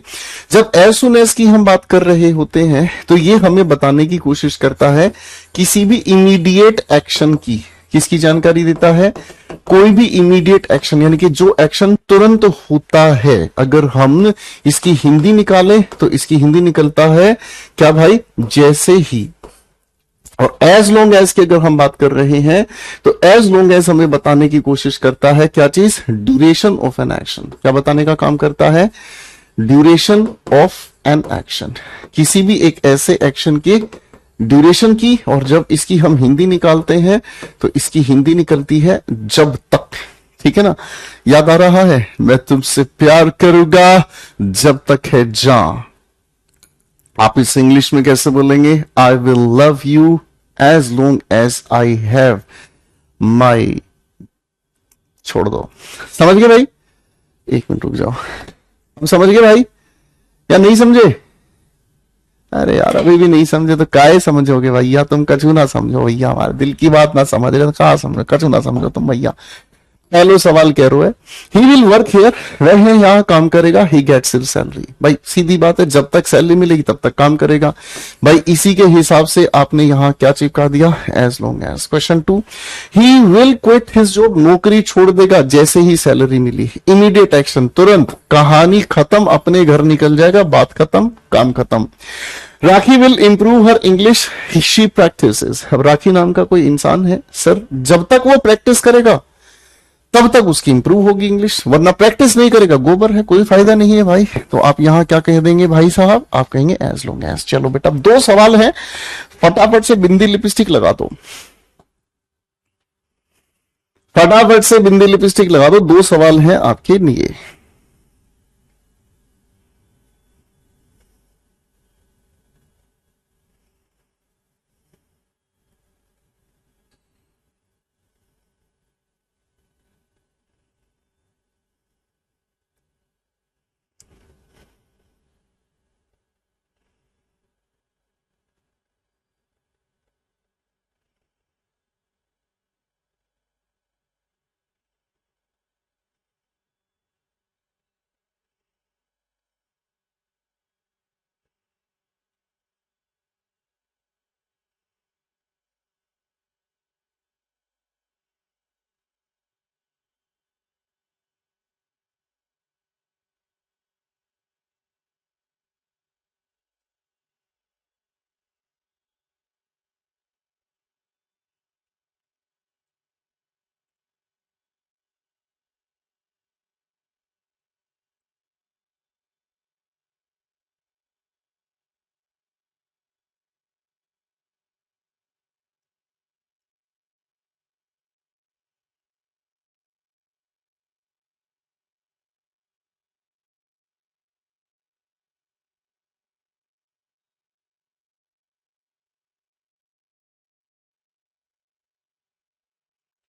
जब एज सुन एज की हम बात कर रहे होते हैं तो ये हमें बताने की कोशिश करता है किसी भी इमीडिएट एक्शन की, किसकी जानकारी देता है? कोई भी इमीडिएट एक्शन, यानी कि जो एक्शन तुरंत होता है। अगर हम इसकी हिंदी निकालें तो इसकी हिंदी निकलता है क्या भाई? जैसे ही। और एज लॉन्ग एज की अगर हम बात कर रहे हैं तो एज लॉन्ग एज हमें बताने की कोशिश करता है क्या चीज? Duration of an action. क्या बताने का काम करता है? ड्यूरेशन ऑफ एन एक्शन, किसी भी एक ऐसे एक्शन के ड्यूरेशन की। और जब इसकी हम हिंदी निकालते हैं तो इसकी हिंदी निकलती है जब तक। ठीक है ना? याद आ रहा है? मैं तुमसे प्यार करूंगा जब तक है जान। आप इस इंग्लिश में कैसे बोलेंगे? I will love you as long as I have my. छोड़ दो। समझ गए भाई? एक मिनट रुक जाओ। हम समझ गए भाई या नहीं समझे? अरे यार अभी भी नहीं समझे तो काहे समझोगे भैया? तुम कछु ना समझो भैया, हमारे दिल की बात ना समझ रहे तो कहा समझो, कछु ना समझो तुम भैया। पहलो सवाल कह रहे है ही विल वर्क हियर, वह यहाँ काम करेगा। He gets his salary. भाई सीधी बात है, जब तक सैलरी मिलेगी तब तक काम करेगा। भाई इसी के हिसाब से आपने यहाँ क्या चिपका दिया? As long as. Question 2, he will quit his job, नौकरी छोड़ देगा जैसे ही सैलरी मिली। इमीडिएट एक्शन, तुरंत, कहानी खत्म, अपने घर निकल जाएगा, बात खत्म, काम खत्म। Rakhi will improve her English, she practises. अब राखी नाम का कोई इंसान है सर, जब तक वो प्रैक्टिस करेगा तब तक उसकी इंप्रूव होगी इंग्लिश, वरना प्रैक्टिस नहीं करेगा गोबर है, कोई फायदा नहीं है भाई। तो आप यहां क्या कह देंगे भाई साहब? आप कहेंगे एज लॉन्ग एज। चलो बेटा 2 सवाल है, फटाफट से बिंदी लिपस्टिक लगा दो, फटाफट से बिंदी लिपस्टिक लगा दो। 2 सवाल हैं आपके लिए।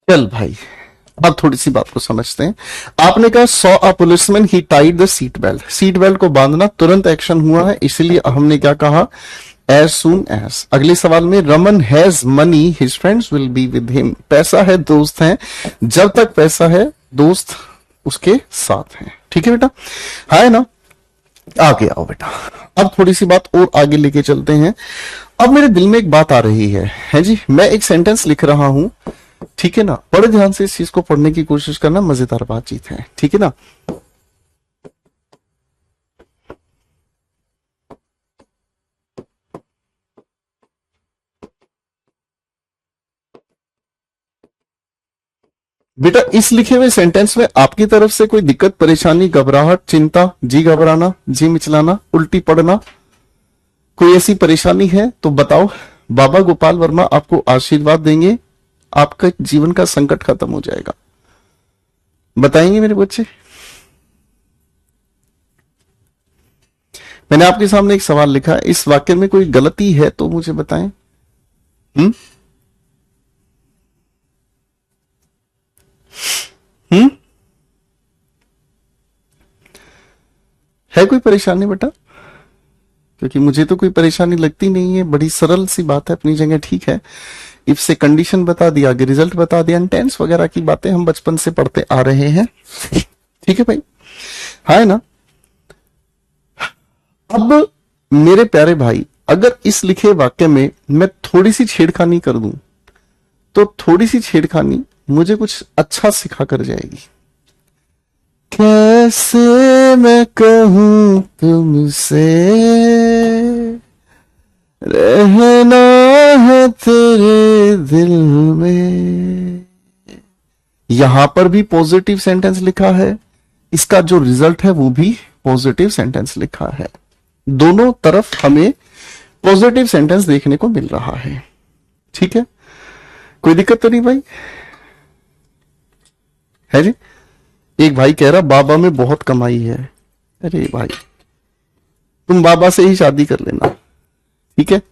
चल भाई अब थोड़ी सी बात को समझते हैं। आपने कहा saw a policeman he tied the seat belt, seat belt को बांधना तुरंत एक्शन हुआ है, इसलिए हमने क्या कहा? As soon as. अगले सवाल में Raman has money his friends will be with him, पैसा है दोस्त हैं, जब तक पैसा है दोस्त उसके साथ हैं। ठीक है बेटा, है ना? आगे आओ बेटा, अब थोड़ी सी बात और आगे लेके चलते हैं। अब मेरे दिल में एक बात आ रही है जी, मैं एक सेंटेंस लिख रहा हूं, ठीक है ना? बड़े ध्यान से इस चीज को पढ़ने की कोशिश करना, मजेदार बातचीत है, ठीक है ना? बेटा इस लिखे हुए सेंटेंस में आपकी तरफ से कोई दिक्कत, परेशानी, घबराहट, चिंता, जी घबराना, जी मिचलाना, उल्टी पड़ना, कोई ऐसी परेशानी है तो बताओ। बाबा गोपाल वर्मा आपको आशीर्वाद देंगे, आपका जीवन का संकट खत्म हो जाएगा। बताएंगे मेरे बच्चे? मैंने आपके सामने एक सवाल लिखा है, इस वाक्य में कोई गलती है तो मुझे बताएं। हम्म हम्म है कोई परेशानी बेटा? क्योंकि मुझे तो कोई परेशानी लगती नहीं है, बड़ी सरल सी बात है, अपनी जगह ठीक है। इफ से कंडीशन बता दिया, आगे रिजल्ट बता दिया, टेंस वगैरह की बातें हम बचपन से पढ़ते आ रहे हैं। ठीक है भाई, है ना। अब मेरे प्यारे भाई, अगर इस लिखे वाक्य में मैं थोड़ी सी छेड़खानी कर दूं, तो थोड़ी सी छेड़खानी मुझे कुछ अच्छा सिखा कर जाएगी। कैसे मैं कहूं तुमसे, रहना है तेरे दिल में। यहां पर भी पॉजिटिव सेंटेंस लिखा है, इसका जो रिजल्ट है वो भी पॉजिटिव सेंटेंस लिखा है। दोनों तरफ हमें पॉजिटिव सेंटेंस देखने को मिल रहा है। ठीक है, कोई दिक्कत तो नहीं भाई, है जी। एक भाई कह रहा बाबा में बहुत कमाई है। अरे भाई, तुम बाबा से ही शादी कर लेना, ठीक है?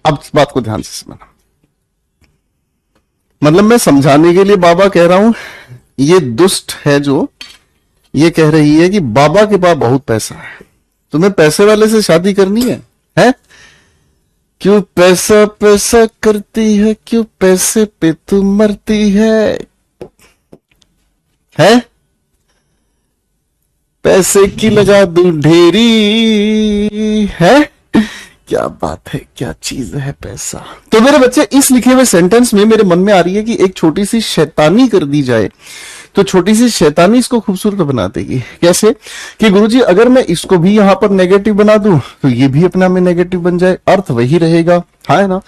अब इस बात को ध्यान से समझना, मतलब मैं समझाने के लिए बाबा कह रहा हूं, ये दुष्ट है जो ये कह रही है कि बाबा के पास बहुत पैसा है, तुम्हें पैसे वाले से शादी करनी है? क्यों पैसा पैसा करती है, क्यों पैसे पे तू मरती है? पैसे की लगा दूं ढेरी, है? क्या बात है, क्या चीज है पैसा। तो मेरे बच्चे, इस लिखे हुए सेंटेंस में मेरे मन में आ रही है कि एक छोटी सी शैतानी कर दी जाए, तो छोटी सी शैतानी इसको खूबसूरत बना देगी। कैसे कि गुरुजी, अगर मैं इसको भी यहां पर नेगेटिव बना दूं तो ये भी अपने आप में नेगेटिव बन जाए, अर्थ वही रहेगा, है ना।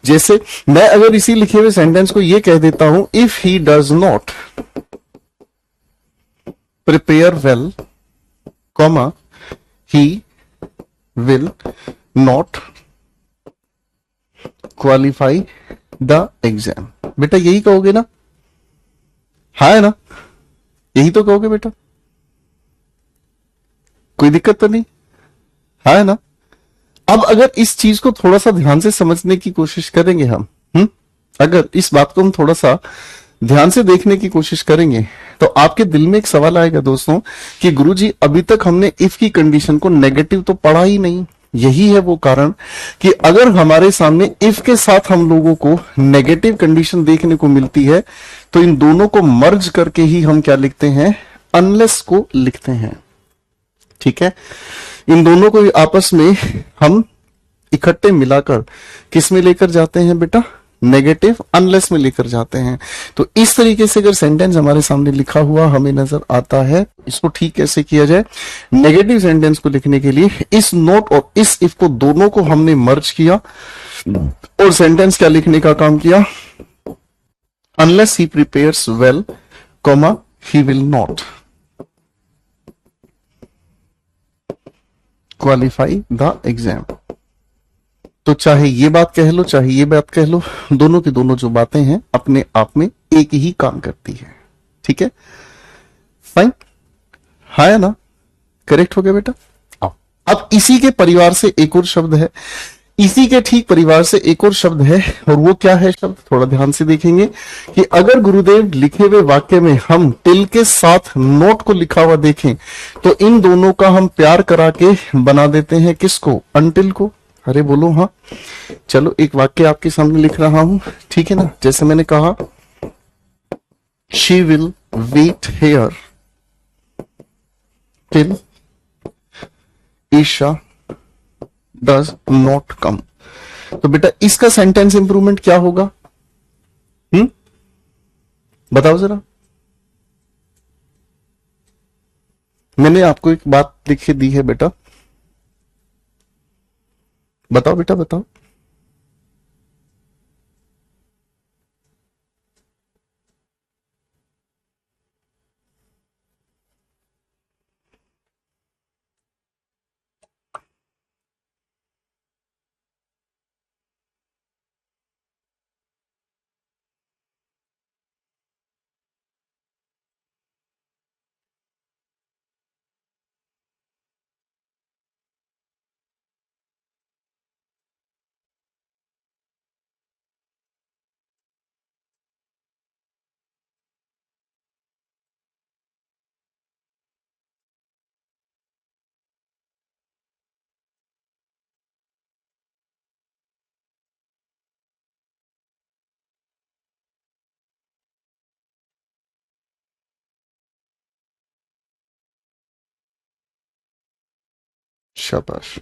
जैसे मैं अगर इसी लिखे हुए सेंटेंस को ये कह देता हूं, if he does not prepare well, comma, he will not qualify the exam. बेटा यही कहोगे ना, है ना, यही तो कहोगे बेटा, कोई दिक्कत तो नहीं, है ना। अब अगर इस चीज को थोड़ा सा ध्यान से समझने की कोशिश करेंगे हम, अगर इस बात को हम थोड़ा सा ध्यान से देखने की कोशिश करेंगे, तो आपके दिल में एक सवाल आएगा दोस्तों कि गुरुजी, अभी तक हमने इफ की कंडीशन को नेगेटिव तो पढ़ा ही नहीं। यही है वो कारण कि अगर हमारे सामने इफ के साथ हम लोगों को नेगेटिव कंडीशन देखने को मिलती है, तो इन दोनों को मर्ज करके ही हम क्या लिखते हैं, अनलेस को लिखते हैं। ठीक है, इन दोनों को आपस में हम इकट्ठे मिलाकर किस में लेकर जाते हैं बेटा, नेगेटिव अनलेस में लेकर जाते हैं। तो इस तरीके से अगर सेंटेंस हमारे सामने लिखा हुआ हमें नजर आता है, इसको ठीक कैसे किया जाए। नेगेटिव सेंटेंस को लिखने के लिए इस नोट और इस इफ को दोनों को हमने मर्ज किया और सेंटेंस क्या लिखने का काम किया, unless he prepares well, comma, he will not qualify the exam. तो चाहे ये बात कह लो, चाहे ये बात कह लो, दोनों की दोनों जो बातें हैं अपने आप में एक ही काम करती है। ठीक है, फाइन, है ना, करेक्ट हो गया बेटा। आओ, अब इसी के परिवार से एक और शब्द है, इसी के ठीक परिवार से एक और शब्द है, और वो क्या है शब्द, थोड़ा ध्यान से देखेंगे कि अगर गुरुदेव लिखे हुए वाक्य में हम टिल के साथ नोट को लिखा हुआ देखें, तो इन दोनों का हम प्यार करा के बना देते हैं किसको, अनटिल को। अरे बोलो हाँ। चलो एक वाक्य आपके सामने लिख रहा हूं, ठीक है ना। जैसे मैंने कहा, she will wait here till Isha does not come. तो बेटा इसका सेंटेंस इंप्रूवमेंट क्या होगा, बताओ जरा। मैंने आपको एक बात लिख के दी है बेटा, बताओ बेटा बताओ। शाबाश।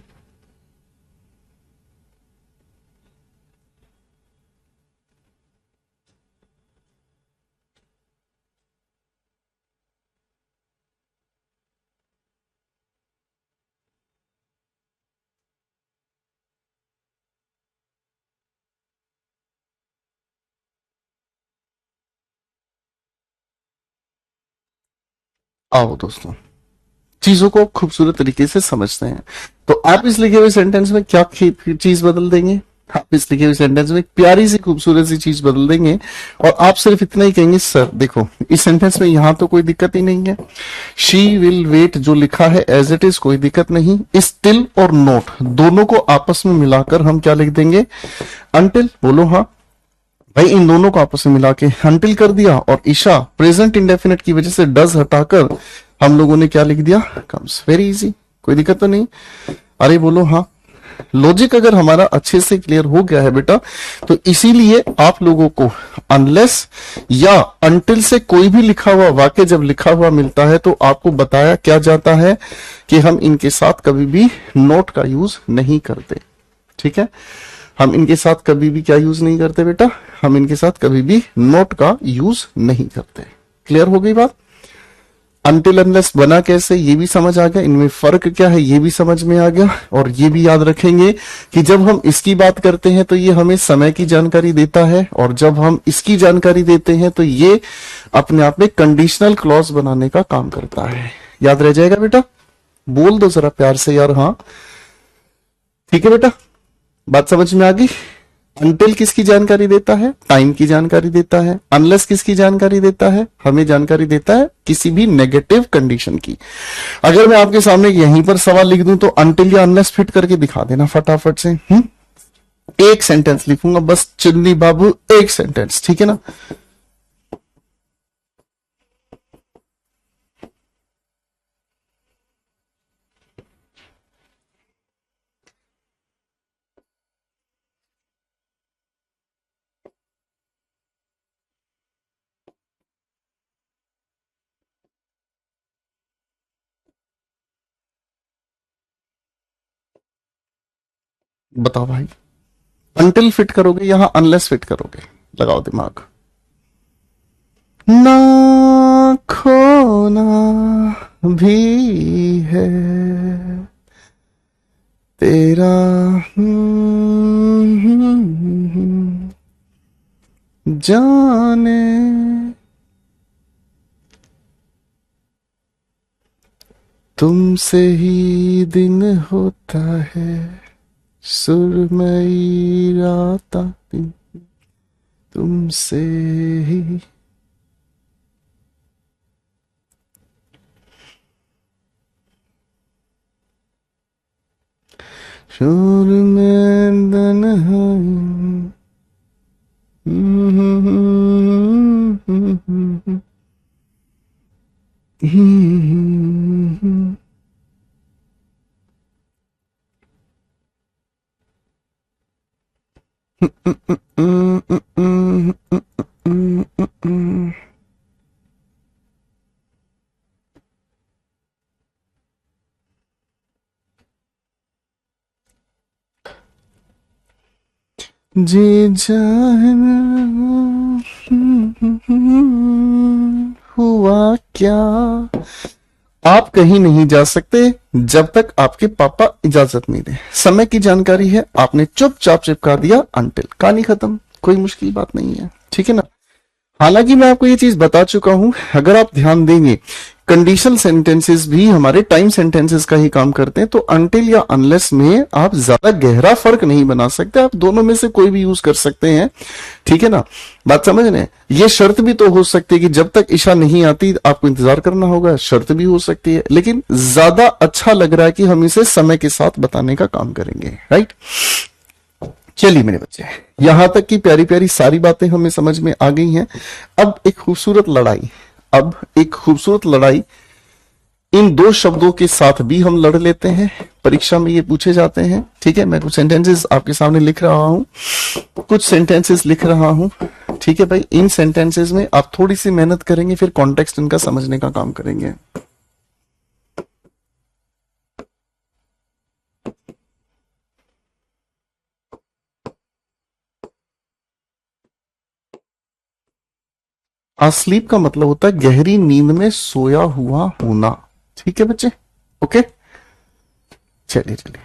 आओ दोस्तों, चीजों को खूबसूरत तरीके से समझते हैं। तो आप इस लिखे हुए सेंटेंस में क्या चीज बदल देंगे? आप इस लिखे हुए सेंटेंस में एक प्यारी सी खूबसूरत सी चीज बदल देंगे और आप सिर्फ इतना ही कहेंगे, सर देखो इस सेंटेंस में यहां तो कोई दिक्कत ही नहीं है, शी विल वेट जो लिखा है एज इट इज कोई दिक्कत नहीं, स्टिल और नोट दोनों को आपस में मिलाकर हम क्या लिख देंगे? अनटिल। बोलो हाँ भाई, इन दोनों को आपस में मिला के अनटिल कर दिया और ईशा प्रेजेंट इंडेफिनिट की वजह से डज हटाकर हम लोगों ने क्या लिख दिया? कम्स। वेरी इजी, कोई दिक्कत तो नहीं? अरे बोलो हाँ। लॉजिक अगर हमारा अच्छे से क्लियर हो गया है बेटा, तो इसीलिए आप लोगों को अनलेस या अनटिल से कोई भी लिखा हुआ वाक्य जब लिखा हुआ मिलता है तो आपको बताया क्या जाता है कि हम इनके साथ कभी भी नोट का यूज नहीं करते। ठीक है, हम इनके साथ कभी भी क्या यूज नहीं करते बेटा? हम इनके साथ कभी भी नोट का यूज नहीं करते। क्लियर हो गई बात? अनटिल अनलेस बना कैसे ये भी समझ आ गया, इनमें फर्क क्या है ये भी समझ में आ गया। और ये भी याद रखेंगे कि जब हम इसकी बात करते हैं तो ये हमें समय की जानकारी देता है, और जब हम इसकी जानकारी देते हैं तो ये अपने आप में कंडीशनल क्लॉज बनाने का काम करता है। याद रह जाएगा बेटा? बोल दो जरा प्यार से यार हाँ। ठीक है बेटा, बात समझ में आ गई? अनटिल किसकी जानकारी देता है? टाइम की जानकारी देता है। अनलेस किसकी जानकारी देता है? हमें जानकारी देता है किसी भी नेगेटिव कंडीशन की। अगर मैं आपके सामने यहीं पर सवाल लिख दूं तो अनटिल या अनलेस फिट करके दिखा देना फटाफट से। एक सेंटेंस लिखूंगा बस, चुन्नी बाबू एक सेंटेंस, ठीक है ना? बताओ भाई, अनटिल फिट करोगे यहाँ अनलेस फिट करोगे? लगाओ दिमाग। ना खोना भी है तेरा जाने तुमसे ही दिन होता है, सुरमई रात आती तुमसे ही। शोर में तन्हाई जी जान हुआ क्या? आप कहीं नहीं जा सकते जब तक आपके पापा इजाजत नहीं दे। समय की जानकारी है, आपने चुपचाप चिपका दिया अनटिल, कहानी खत्म, कोई मुश्किल बात नहीं है। ठीक है ना? हालांकि मैं आपको ये चीज बता चुका हूं, अगर आप ध्यान देंगे कंडीशनल सेंटेंसेस भी हमारे टाइम सेंटेंसेस का ही काम करते हैं, तो अनटिल या अनलेस में आप ज्यादा गहरा फर्क नहीं बना सकते, आप दोनों में से कोई भी यूज कर सकते हैं। ठीक है ना? बात समझ रहे? ये शर्त भी तो हो सकती है कि जब तक ईशा नहीं आती आपको इंतजार करना होगा, शर्त भी हो सकती है, लेकिन ज्यादा अच्छा लग रहा है कि हम इसे समय के साथ बताने का काम करेंगे। राइट? चलिए मेरे बच्चे, यहां तक की प्यारी प्यारी सारी बातें हमें समझ में आ गई हैं। अब एक खूबसूरत लड़ाई, अब एक खूबसूरत लड़ाई इन दो शब्दों के साथ भी हम लड़ लेते हैं। परीक्षा में ये पूछे जाते हैं। ठीक है, मैं कुछ सेंटेंसेस आपके सामने लिख रहा हूं, कुछ सेंटेंसेस लिख रहा हूं। ठीक है भाई, इन सेंटेंसेस में आप थोड़ी सी मेहनत करेंगे, फिर कॉन्टेक्स्ट इनका समझने का काम करेंगे। अस्लीप का मतलब होता है गहरी नींद में सोया हुआ होना। ठीक है बच्चे, ओके, चलिए चलिए।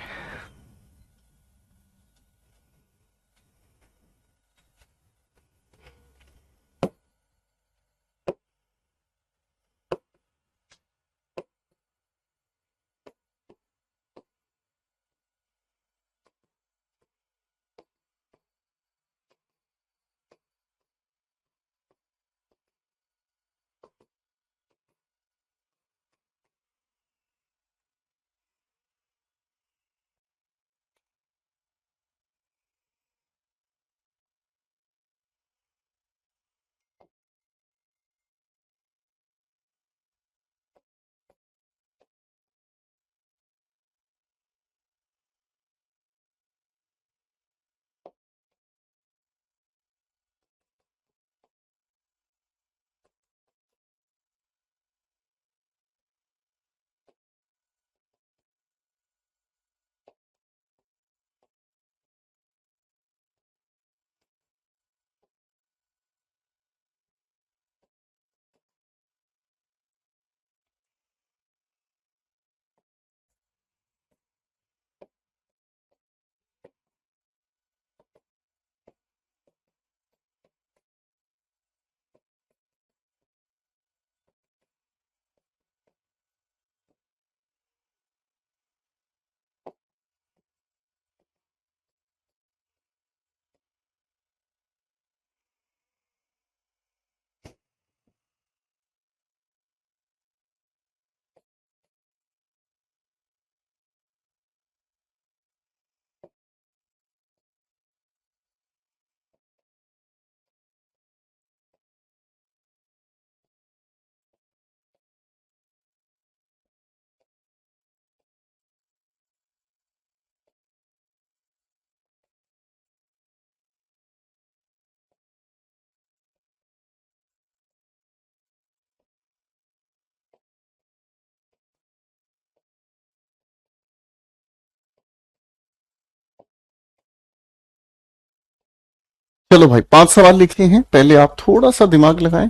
चलो भाई, 5 सवाल लिखे हैं, पहले आप थोड़ा सा दिमाग लगाएं।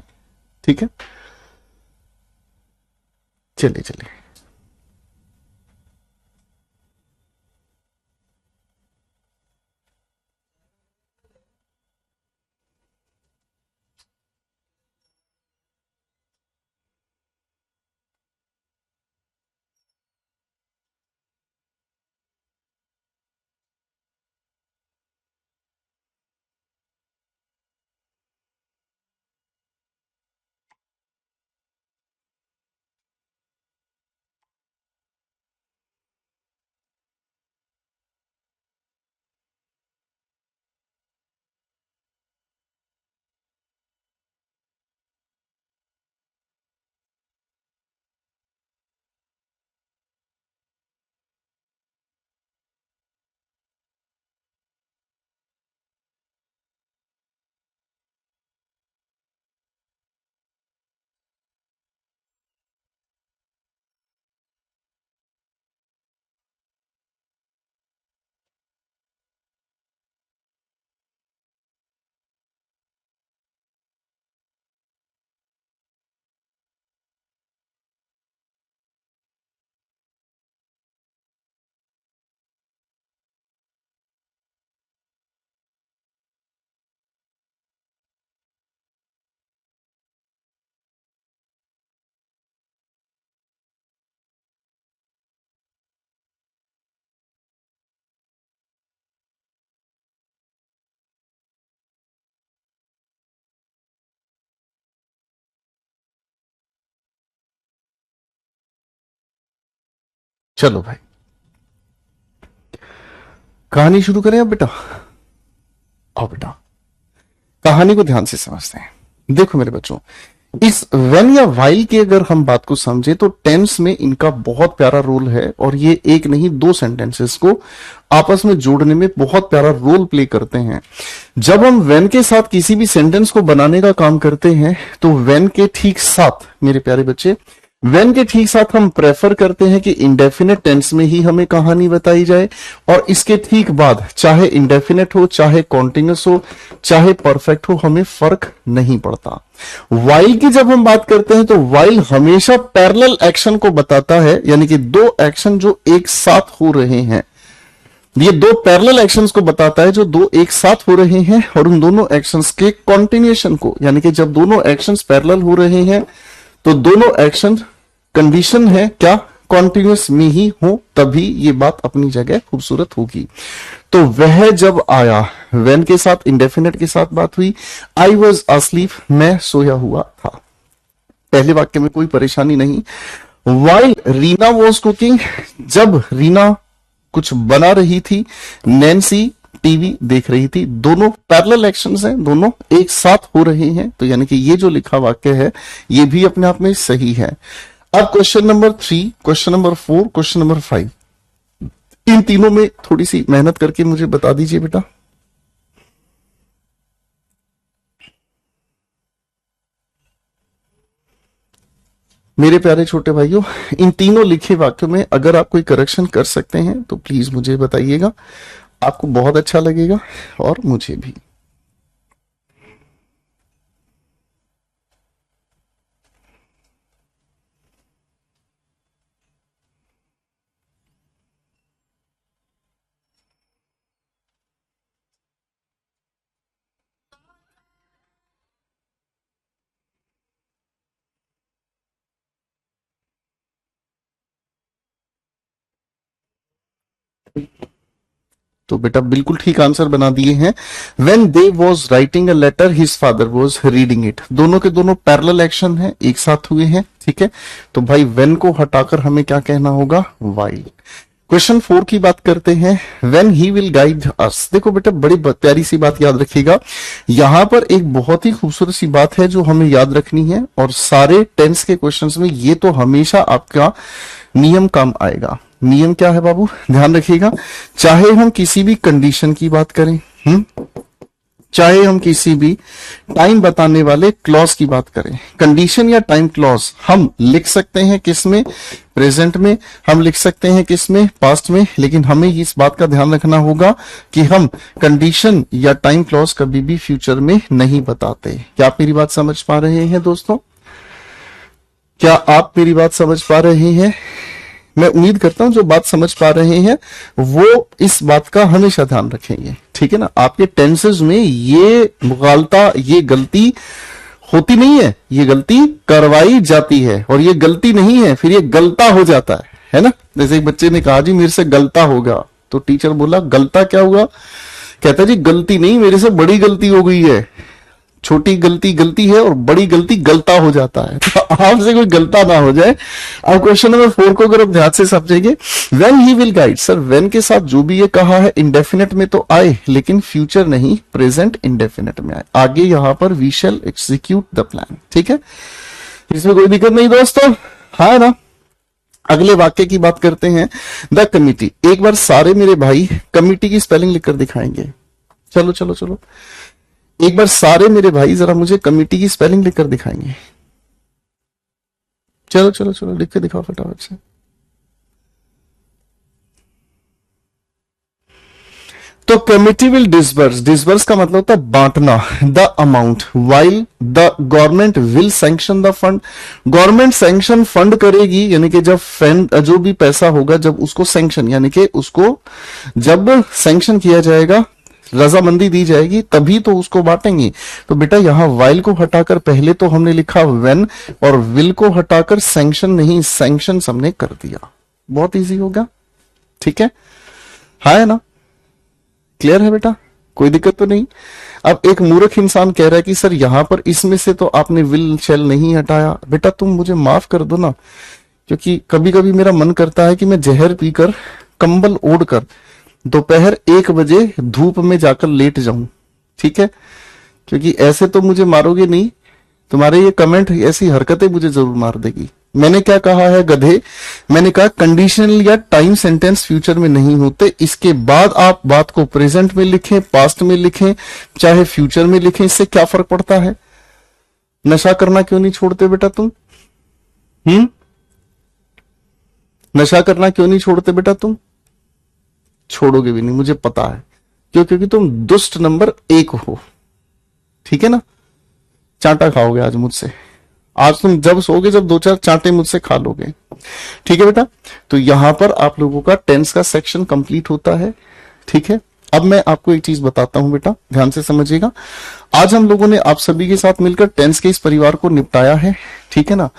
ठीक है, चलिए चलिए। चलो भाई, कहानी शुरू करें अब बेटा। आओ बेटा, कहानी को ध्यान से समझते हैं। देखो मेरे बच्चों, इस व्हेन या व्हाइल की अगर हम बात को समझे तो टेंस में इनका बहुत प्यारा रोल है, और ये एक नहीं दो सेंटेंसेस को आपस में जोड़ने में बहुत प्यारा रोल प्ले करते हैं। जब हम व्हेन के साथ किसी भी सेंटेंस को बनाने का काम करते हैं तो व्हेन के ठीक साथ मेरे प्यारे बच्चे वेन के ठीक साथ हम प्रेफर करते हैं कि इंडेफिनेट टेंस में ही हमें कहानी बताई जाए, और इसके ठीक बाद चाहे इंडेफिनेट हो, चाहे कॉन्टिन्यूस हो, चाहे परफेक्ट हो, हमें फर्क नहीं पड़ता। वाइल की जब हम बात करते हैं तो वाइल हमेशा पैरेलल एक्शन को बताता है, यानी कि दो एक्शन जो एक साथ हो रहे हैं। ये दो पैरेलल एक्शंस को बताता है जो दो एक साथ हो रहे हैं, और उन दोनों एक्शंस के कॉन्टिन्यूएशन को, यानी कि जब दोनों एक्शंस पैरेलल हो रहे हैं तो दोनों एक्शन कंडीशन है क्या, कॉन्टिन्यूस में ही हो, तभी ये बात अपनी जगह खूबसूरत होगी। तो वह जब आया, वेन के साथ इंडेफिनेट के साथ बात हुई। आई वॉज अस्लीप, मैं सोया हुआ था। पहले वाक्य में कोई परेशानी नहीं। वाइल रीना वॉज कुकिंग, जब रीना कुछ बना रही थी, नैन्सी टीवी देख रही थी। दोनों पैरेलल एक्शंस हैं, दोनों एक साथ हो रहे हैं, तो यानी कि ये जो लिखा वाक्य है ये भी अपने आप में सही है। अब question number 3, question number 4, question number 5, इन तीनों में थोड़ी सी मेहनत करके मुझे बता दीजिए बेटा। मेरे प्यारे छोटे भाइयों, इन तीनों लिखे वाक्यों में अगर आप कोई करेक्शन कर सकते हैं तो प्लीज मुझे बताइएगा, आपको बहुत अच्छा लगेगा और मुझे भी। तो बेटा बिल्कुल ठीक आंसर बना दिए हैं। When they was writing a letter, his father was reading it। दोनों के दोनों पैरेलल एक्शन हैं, एक साथ हुए हैं, ठीक है। तो भाई when को हटाकर हमें क्या कहना होगा, while। क्वेश्चन 4 की बात करते हैं। When he will guide us। देखो बेटा बड़ी प्यारी सी बात याद रखिएगा, यहां पर एक बहुत ही खूबसूरत सी बात है जो हमें याद रखनी है, और सारे टेंस के क्वेश्चंस में ये तो हमेशा आपका नियम काम आएगा। नियम क्या है बाबू, ध्यान रखिएगा। चाहे हम किसी भी कंडीशन की बात करें, चाहे हम किसी भी टाइम बताने वाले क्लॉज की बात करें, कंडीशन या टाइम क्लॉज हम लिख सकते हैं किसमें, प्रेजेंट में, हम लिख सकते हैं किसमें, पास्ट में, लेकिन हमें इस बात का ध्यान रखना होगा कि हम कंडीशन या टाइम क्लॉज कभी भी फ्यूचर में नहीं बताते। क्या आप मेरी बात समझ पा रहे हैं दोस्तों? क्या आप मेरी बात समझ पा रहे हैं? मैं उम्मीद करता हूं जो बात समझ पा रहे हैं वो इस बात का हमेशा ध्यान रखेंगे, ठीक है ना। आपके टेंसेस में ये मुगालता, ये गलती होती नहीं है, ये गलती करवाई जाती है, और ये गलती नहीं है फिर ये गलता हो जाता है ना। जैसे एक बच्चे ने कहा जी मेरे से गलता होगा, तो टीचर बोला गलता क्या हुआ, कहता जी गलती नहीं, मेरे से बड़ी गलती हो गई है। छोटी गलती गलती है और बड़ी गलती गलता हो जाता है, तो आपसे कोई गलता ना हो जाए। अब क्वेश्चन नंबर 4 को अगर आप ध्यान से समझेंगे, when he will guide, sir when के साथ जो भी ये कहा है इंडेफिनेट में तो आए, लेकिन फ्यूचर नहीं, प्रेजेंट इंडेफिनेट में आए। आगे यहां पर we shall execute the plan, ठीक है, इसमें कोई दिक्कत नहीं दोस्तों, हाँ ना। अगले वाक्य की बात करते हैं, द कमिटी। एक बार सारे मेरे भाई कमिटी की स्पेलिंग लिखकर दिखाएंगे। चलो चलो चलो, एक बार सारे मेरे भाई जरा मुझे कमिटी की स्पेलिंग लिखकर दिखाएंगे। चलो चलो चलो, लिख के दिखाओ फटाफट से। तो कमिटी विल डिसबर्स, डिसबर्स का मतलब होता है बांटना, the amount, while the government will sanction the fund. Government sanction fund करेगी, यानी कि जब फंड जो भी पैसा होगा जब उसको सैंक्शन, यानी कि उसको जब सैंक्शन किया जाएगा, रजामंदी दी जाएगी, तभी तो उसको बांटेंगे। तो बेटा यहां वाइल को हटाकर पहले तो हमने लिखा व्हेन, और विल को हटाकर सैंक्शन नहीं सैंक्शन हमने कर दिया। बहुत इजी होगा, ठीक है, हाँ है ना, क्लियर है बेटा, कोई दिक्कत तो नहीं। अब एक मूर्ख इंसान कह रहा है कि सर यहां पर इसमें से तो आपने विल शैल नहीं हटाया। बेटा तुम मुझे माफ कर दो ना, क्योंकि कभी कभी मेरा मन करता है कि मैं जहर पीकर कंबल ओढ़कर दोपहर 1 बजे धूप में जाकर लेट जाऊं, ठीक है, क्योंकि ऐसे तो मुझे मारोगे नहीं, तुम्हारे ये कमेंट, ऐसी हरकतें मुझे जरूर मार देगी। मैंने क्या कहा है गधे, मैंने कहा कंडीशनल या टाइम सेंटेंस फ्यूचर में नहीं होते। इसके बाद आप बात को प्रेजेंट में लिखें, पास्ट में लिखें, चाहे फ्यूचर में लिखें, इससे क्या फर्क पड़ता है। नशा करना क्यों नहीं छोड़ते बेटा तुम? नशा करना क्यों नहीं छोड़ते बेटा तुम? छोड़ोगे भी नहीं, मुझे पता है। क्यों? क्योंकि तुम दुष्ट नंबर 1 हो, ठीक है ना। चांटा खाओगे आज मुझसे, आज तुम जब सोओगे जब 2-4 चांटे मुझसे खा लोगे, ठीक है बेटा। तो यहां पर आप लोगों का टेंस का सेक्शन कंप्लीट होता है, ठीक है। अब मैं आपको एक चीज बताता हूं बेटा, ध्यान से समझिएगा। आज हम लोगों ने आप सभी के साथ मिलकर टेंस के इस परिवार को निपटाया है, ठीक है ना।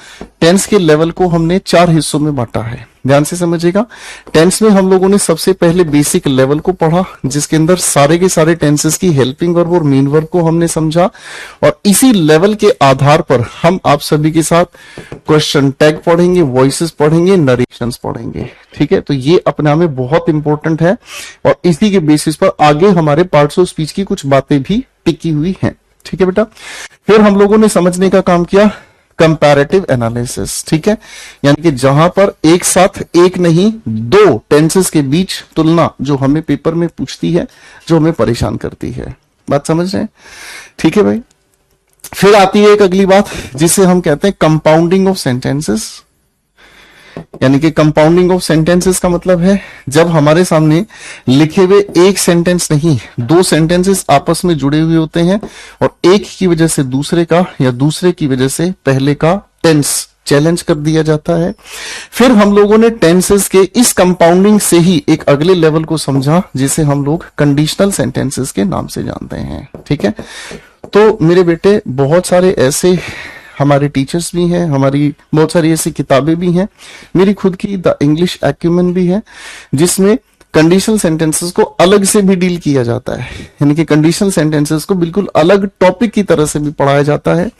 टेंस के लेवल को हमने 4 हिस्सों में बांटा है, ध्यान से समझिएगा। टेंस में हम लोगों ने सबसे पहले बेसिक लेवल को पढ़ा, जिसके अंदर सारे के सारे टेंसेस की हेल्पिंग वर्ब और मेन वर्ब को हमने समझा, और इसी लेवल के आधार पर हम आप सभी के साथ क्वेश्चन टैग पढ़ेंगे, वॉइसेस पढ़ेंगे, नरेशंस पढ़ेंगे, ठीक है। तो ये अपने आप में बहुत इंपॉर्टेंट है, और इसी के बेसिस पर आगे हमारे पार्ट्स ऑफ स्पीच की कुछ बातें भी टिकी हुई हैं, ठीक है बेटा। फिर हम लोगों ने समझने का काम किया कंपैरेटिव एनालिसिस, ठीक है। यानी कि जहां पर एक साथ एक नहीं 2 टेंसेस के बीच तुलना जो हमें पेपर में पूछती है, जो हमें परेशान करती है। बात समझ रहे हैं? ठीक है भाई। फिर आती है एक अगली बात जिसे हम कहते हैं कंपाउंडिंग ऑफ सेंटेंसेस। यानी कि कंपाउंडिंग ऑफ सेंटेंसेस का मतलब है जब हमारे सामने लिखे हुए एक सेंटेंस नहीं 2 सेंटेंसेस आपस में जुड़े हुए होते हैं, और एक की वजह से दूसरे का या दूसरे की वजह से पहले का टेंस चैलेंज कर दिया जाता है। फिर हम लोगों ने टेंसेस के इस कंपाउंडिंग से ही एक अगले लेवल को समझा, जिसे हम लोग कंडीशनल सेंटेंसेस के नाम से जानते हैं, ठीक है। तो मेरे बेटे बहुत सारे ऐसे हमारे टीचर्स भी हैं, हमारी बहुत सारी ऐसी किताबें भी हैं, मेरी खुद की द इंग्लिश एक्यूमेन भी है, जिसमें कंडीशनल सेंटेंसेस को अलग से भी डील किया जाता है। यानी कि कंडीशनल सेंटेंसेस को बिल्कुल अलग टॉपिक की तरह से भी पढ़ाया जाता है,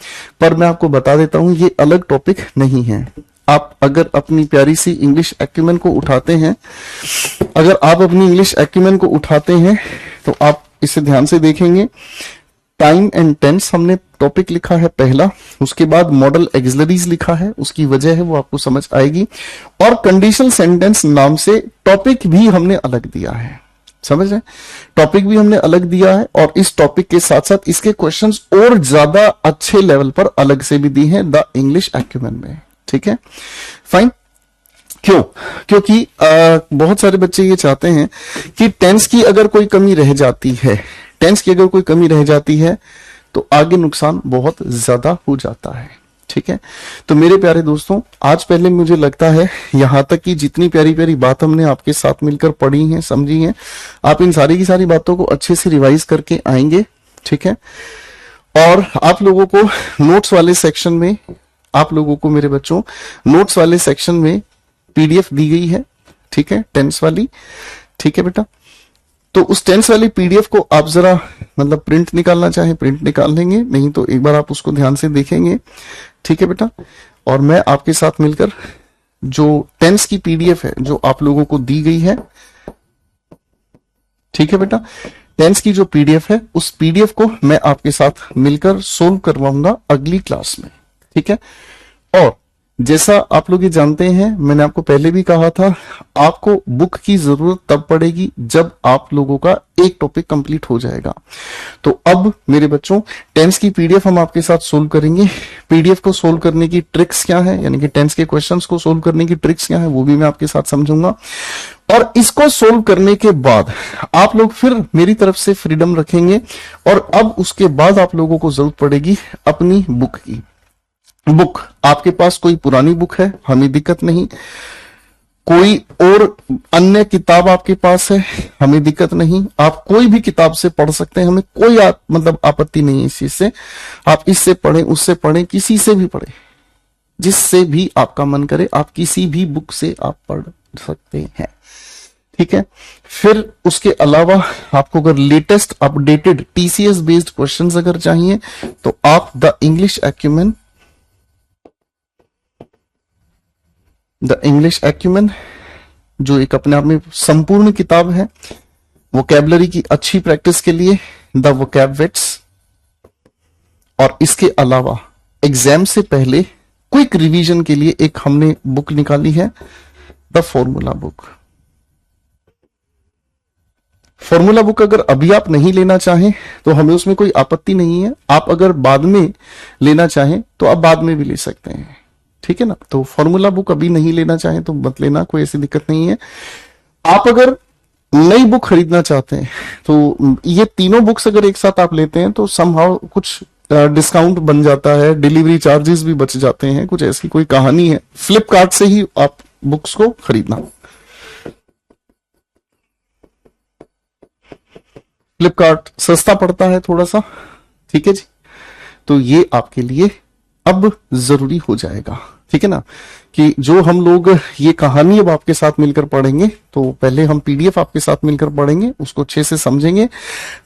पर मैं आपको बता देता हूं ये अलग टॉपिक नहीं है। आप अगर अपनी प्यारी सी इंग्लिश एक्यूमेन को उठाते हैं, अगर आप अपनी इंग्लिश एक्यूमेन को उठाते हैं तो आप इसे ध्यान से देखेंगे। टाइम एंड टेंस हमने टॉपिक लिखा है पहला, उसके बाद मॉडल एक्सिलरीज लिखा है, उसकी वजह है वो आपको समझ आएगी, और कंडीशनल सेंटेंस नाम से टॉपिक भी हमने अलग दिया है, समझ रहे हैं। टॉपिक भी हमने अलग दिया है, और इस टॉपिक के साथ साथ इसके क्वेश्चंस और ज्यादा अच्छे लेवल पर अलग से भी दिए हैं द इंग्लिश एक्यूमेन में, ठीक है। फाइन। क्यों? क्योंकि बहुत सारे बच्चे ये चाहते हैं कि टेंस की अगर कोई कमी रह जाती है, टेंस की अगर कोई कमी रह जाती है तो आगे नुकसान बहुत ज्यादा हो जाता है, ठीक है। तो मेरे प्यारे दोस्तों, आज पहले मुझे लगता है यहां तक कि जितनी प्यारी प्यारी बात हमने आपके साथ मिलकर पढ़ी है, समझी है, आप इन सारी की सारी बातों को अच्छे से रिवाइज करके आएंगे, ठीक है। और आप लोगों को नोट्स वाले सेक्शन में, आप लोगों को मेरे बच्चों नोट्स वाले सेक्शन में पीडीएफ दी गई है, ठीक है, टेंस वाली, ठीक है बेटा। तो उस टेंस वाली पीडीएफ को आप जरा मतलब प्रिंट निकालना चाहे प्रिंट निकाल लेंगे, नहीं तो एक बार आप उसको ध्यान से देखेंगे, ठीक है बेटा। और मैं आपके साथ मिलकर जो टेंस की पीडीएफ है जो आप लोगों को दी गई है, ठीक है बेटा, टेंस की जो पीडीएफ है उस पीडीएफ को मैं आपके साथ मिलकर सोल्व करवाऊंगा अगली क्लास में, ठीक है। और जैसा आप लोग ये जानते हैं, मैंने आपको पहले भी कहा था, आपको बुक की जरूरत तब पड़ेगी जब आप लोगों का एक टॉपिक कंप्लीट हो जाएगा। तो अब मेरे बच्चों टेंस की पीडीएफ हम आपके साथ सोल्व करेंगे। पीडीएफ को सोल्व करने की ट्रिक्स क्या है, यानी कि टेंस के क्वेश्चंस को सोल्व करने की ट्रिक्स क्या है, वो भी मैं आपके साथ समझूंगा। और इसको सोल्व करने के बाद आप लोग फिर मेरी तरफ से फ्रीडम रखेंगे, और अब उसके बाद आप लोगों को जरूरत पड़ेगी अपनी बुक की। बुक आपके पास कोई पुरानी बुक है, हमें दिक्कत नहीं, कोई और अन्य किताब आपके पास है, हमें दिक्कत नहीं, आप कोई भी किताब से पढ़ सकते हैं, हमें कोई मतलब आपत्ति नहीं है इस चीज से। आप इससे पढ़ें, उससे पढ़ें, किसी से भी पढ़ें, जिससे भी आपका मन करे, आप किसी भी बुक से आप पढ़ सकते हैं, ठीक है। फिर उसके अलावा आपको अगर latest updated TCS based questions अगर चाहिए तो आप द इंग्लिश एक्यूमेन जो एक अपने आप में संपूर्ण किताब है, वोकैबुलरी की अच्छी प्रैक्टिस के लिए द वोकैब विट्स, और इसके अलावा एग्जाम से पहले क्विक रिवीजन के लिए एक हमने बुक निकाली है the formula book. Formula book अगर अभी आप नहीं लेना चाहें तो हमें उसमें कोई आपत्ति नहीं है, आप अगर बाद में लेना चाहें तो आप बाद में भी ले सकते हैं, ठीक है ना। तो फॉर्मूला बुक अभी नहीं लेना चाहें तो मत लेना, कोई ऐसी दिक्कत नहीं है। आप अगर नई बुक खरीदना चाहते हैं तो ये तीनों बुक्स अगर एक साथ आप लेते हैं तो समहाउ कुछ डिस्काउंट बन जाता है, डिलीवरी चार्जेस भी बच जाते हैं, कुछ ऐसी कोई कहानी है। फ्लिपकार्ट से ही आप बुक्स को खरीदना, फ्लिपकार्ट सस्ता पड़ता है थोड़ा सा, ठीक है जी। तो ये आपके लिए अब जरूरी हो जाएगा, ठीक है ना, कि जो हम लोग ये कहानी अब आपके साथ मिलकर पढ़ेंगे, तो पहले हम पीडीएफ आपके साथ मिलकर पढ़ेंगे, उसको अच्छे से समझेंगे,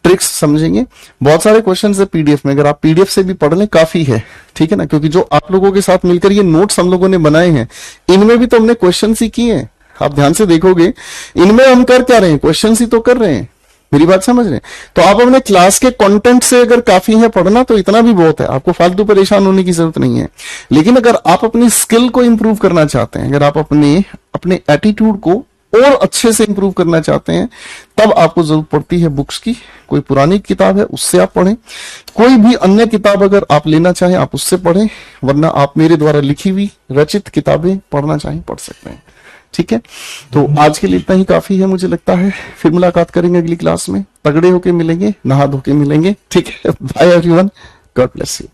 ट्रिक्स समझेंगे। बहुत सारे क्वेश्चंस है पीडीएफ में, अगर आप पीडीएफ से भी पढ़ लें काफी है, ठीक है ना, क्योंकि जो आप लोगों के साथ मिलकर ये नोट्स हम लोगों ने बनाए हैं, इनमें भी तो हमने क्वेश्चन ही किए हैं। आप ध्यान से देखोगे, इनमें हम कर क्या रहे हैं, क्वेश्चन ही तो कर रहे हैं। मेरी बात समझ रहे हैं? तो आप अपने क्लास के कंटेंट से अगर काफी है पढ़ना तो इतना भी बहुत है, आपको फालतू परेशान होने की जरूरत नहीं है। लेकिन अगर आप अपनी स्किल को इंप्रूव करना चाहते हैं, अगर आप अपने एटीट्यूड को और अच्छे से इंप्रूव करना चाहते हैं, तब आपको जरूरत पड़ती है बुक्स की। कोई पुरानी किताब है उससे आप पढ़ें, कोई भी अन्य किताब अगर आप लेना चाहें आप उससे पढ़ें, वरना आप मेरे द्वारा लिखी हुई रचित किताबें पढ़ना चाहें पढ़ सकते हैं, ठीक है। तो आज के लिए इतना ही काफी है मुझे लगता है। फिर मुलाकात करेंगे अगली क्लास में, तगड़े होके मिलेंगे, नहा धो के मिलेंगे, ठीक है। Bye everyone, God bless you.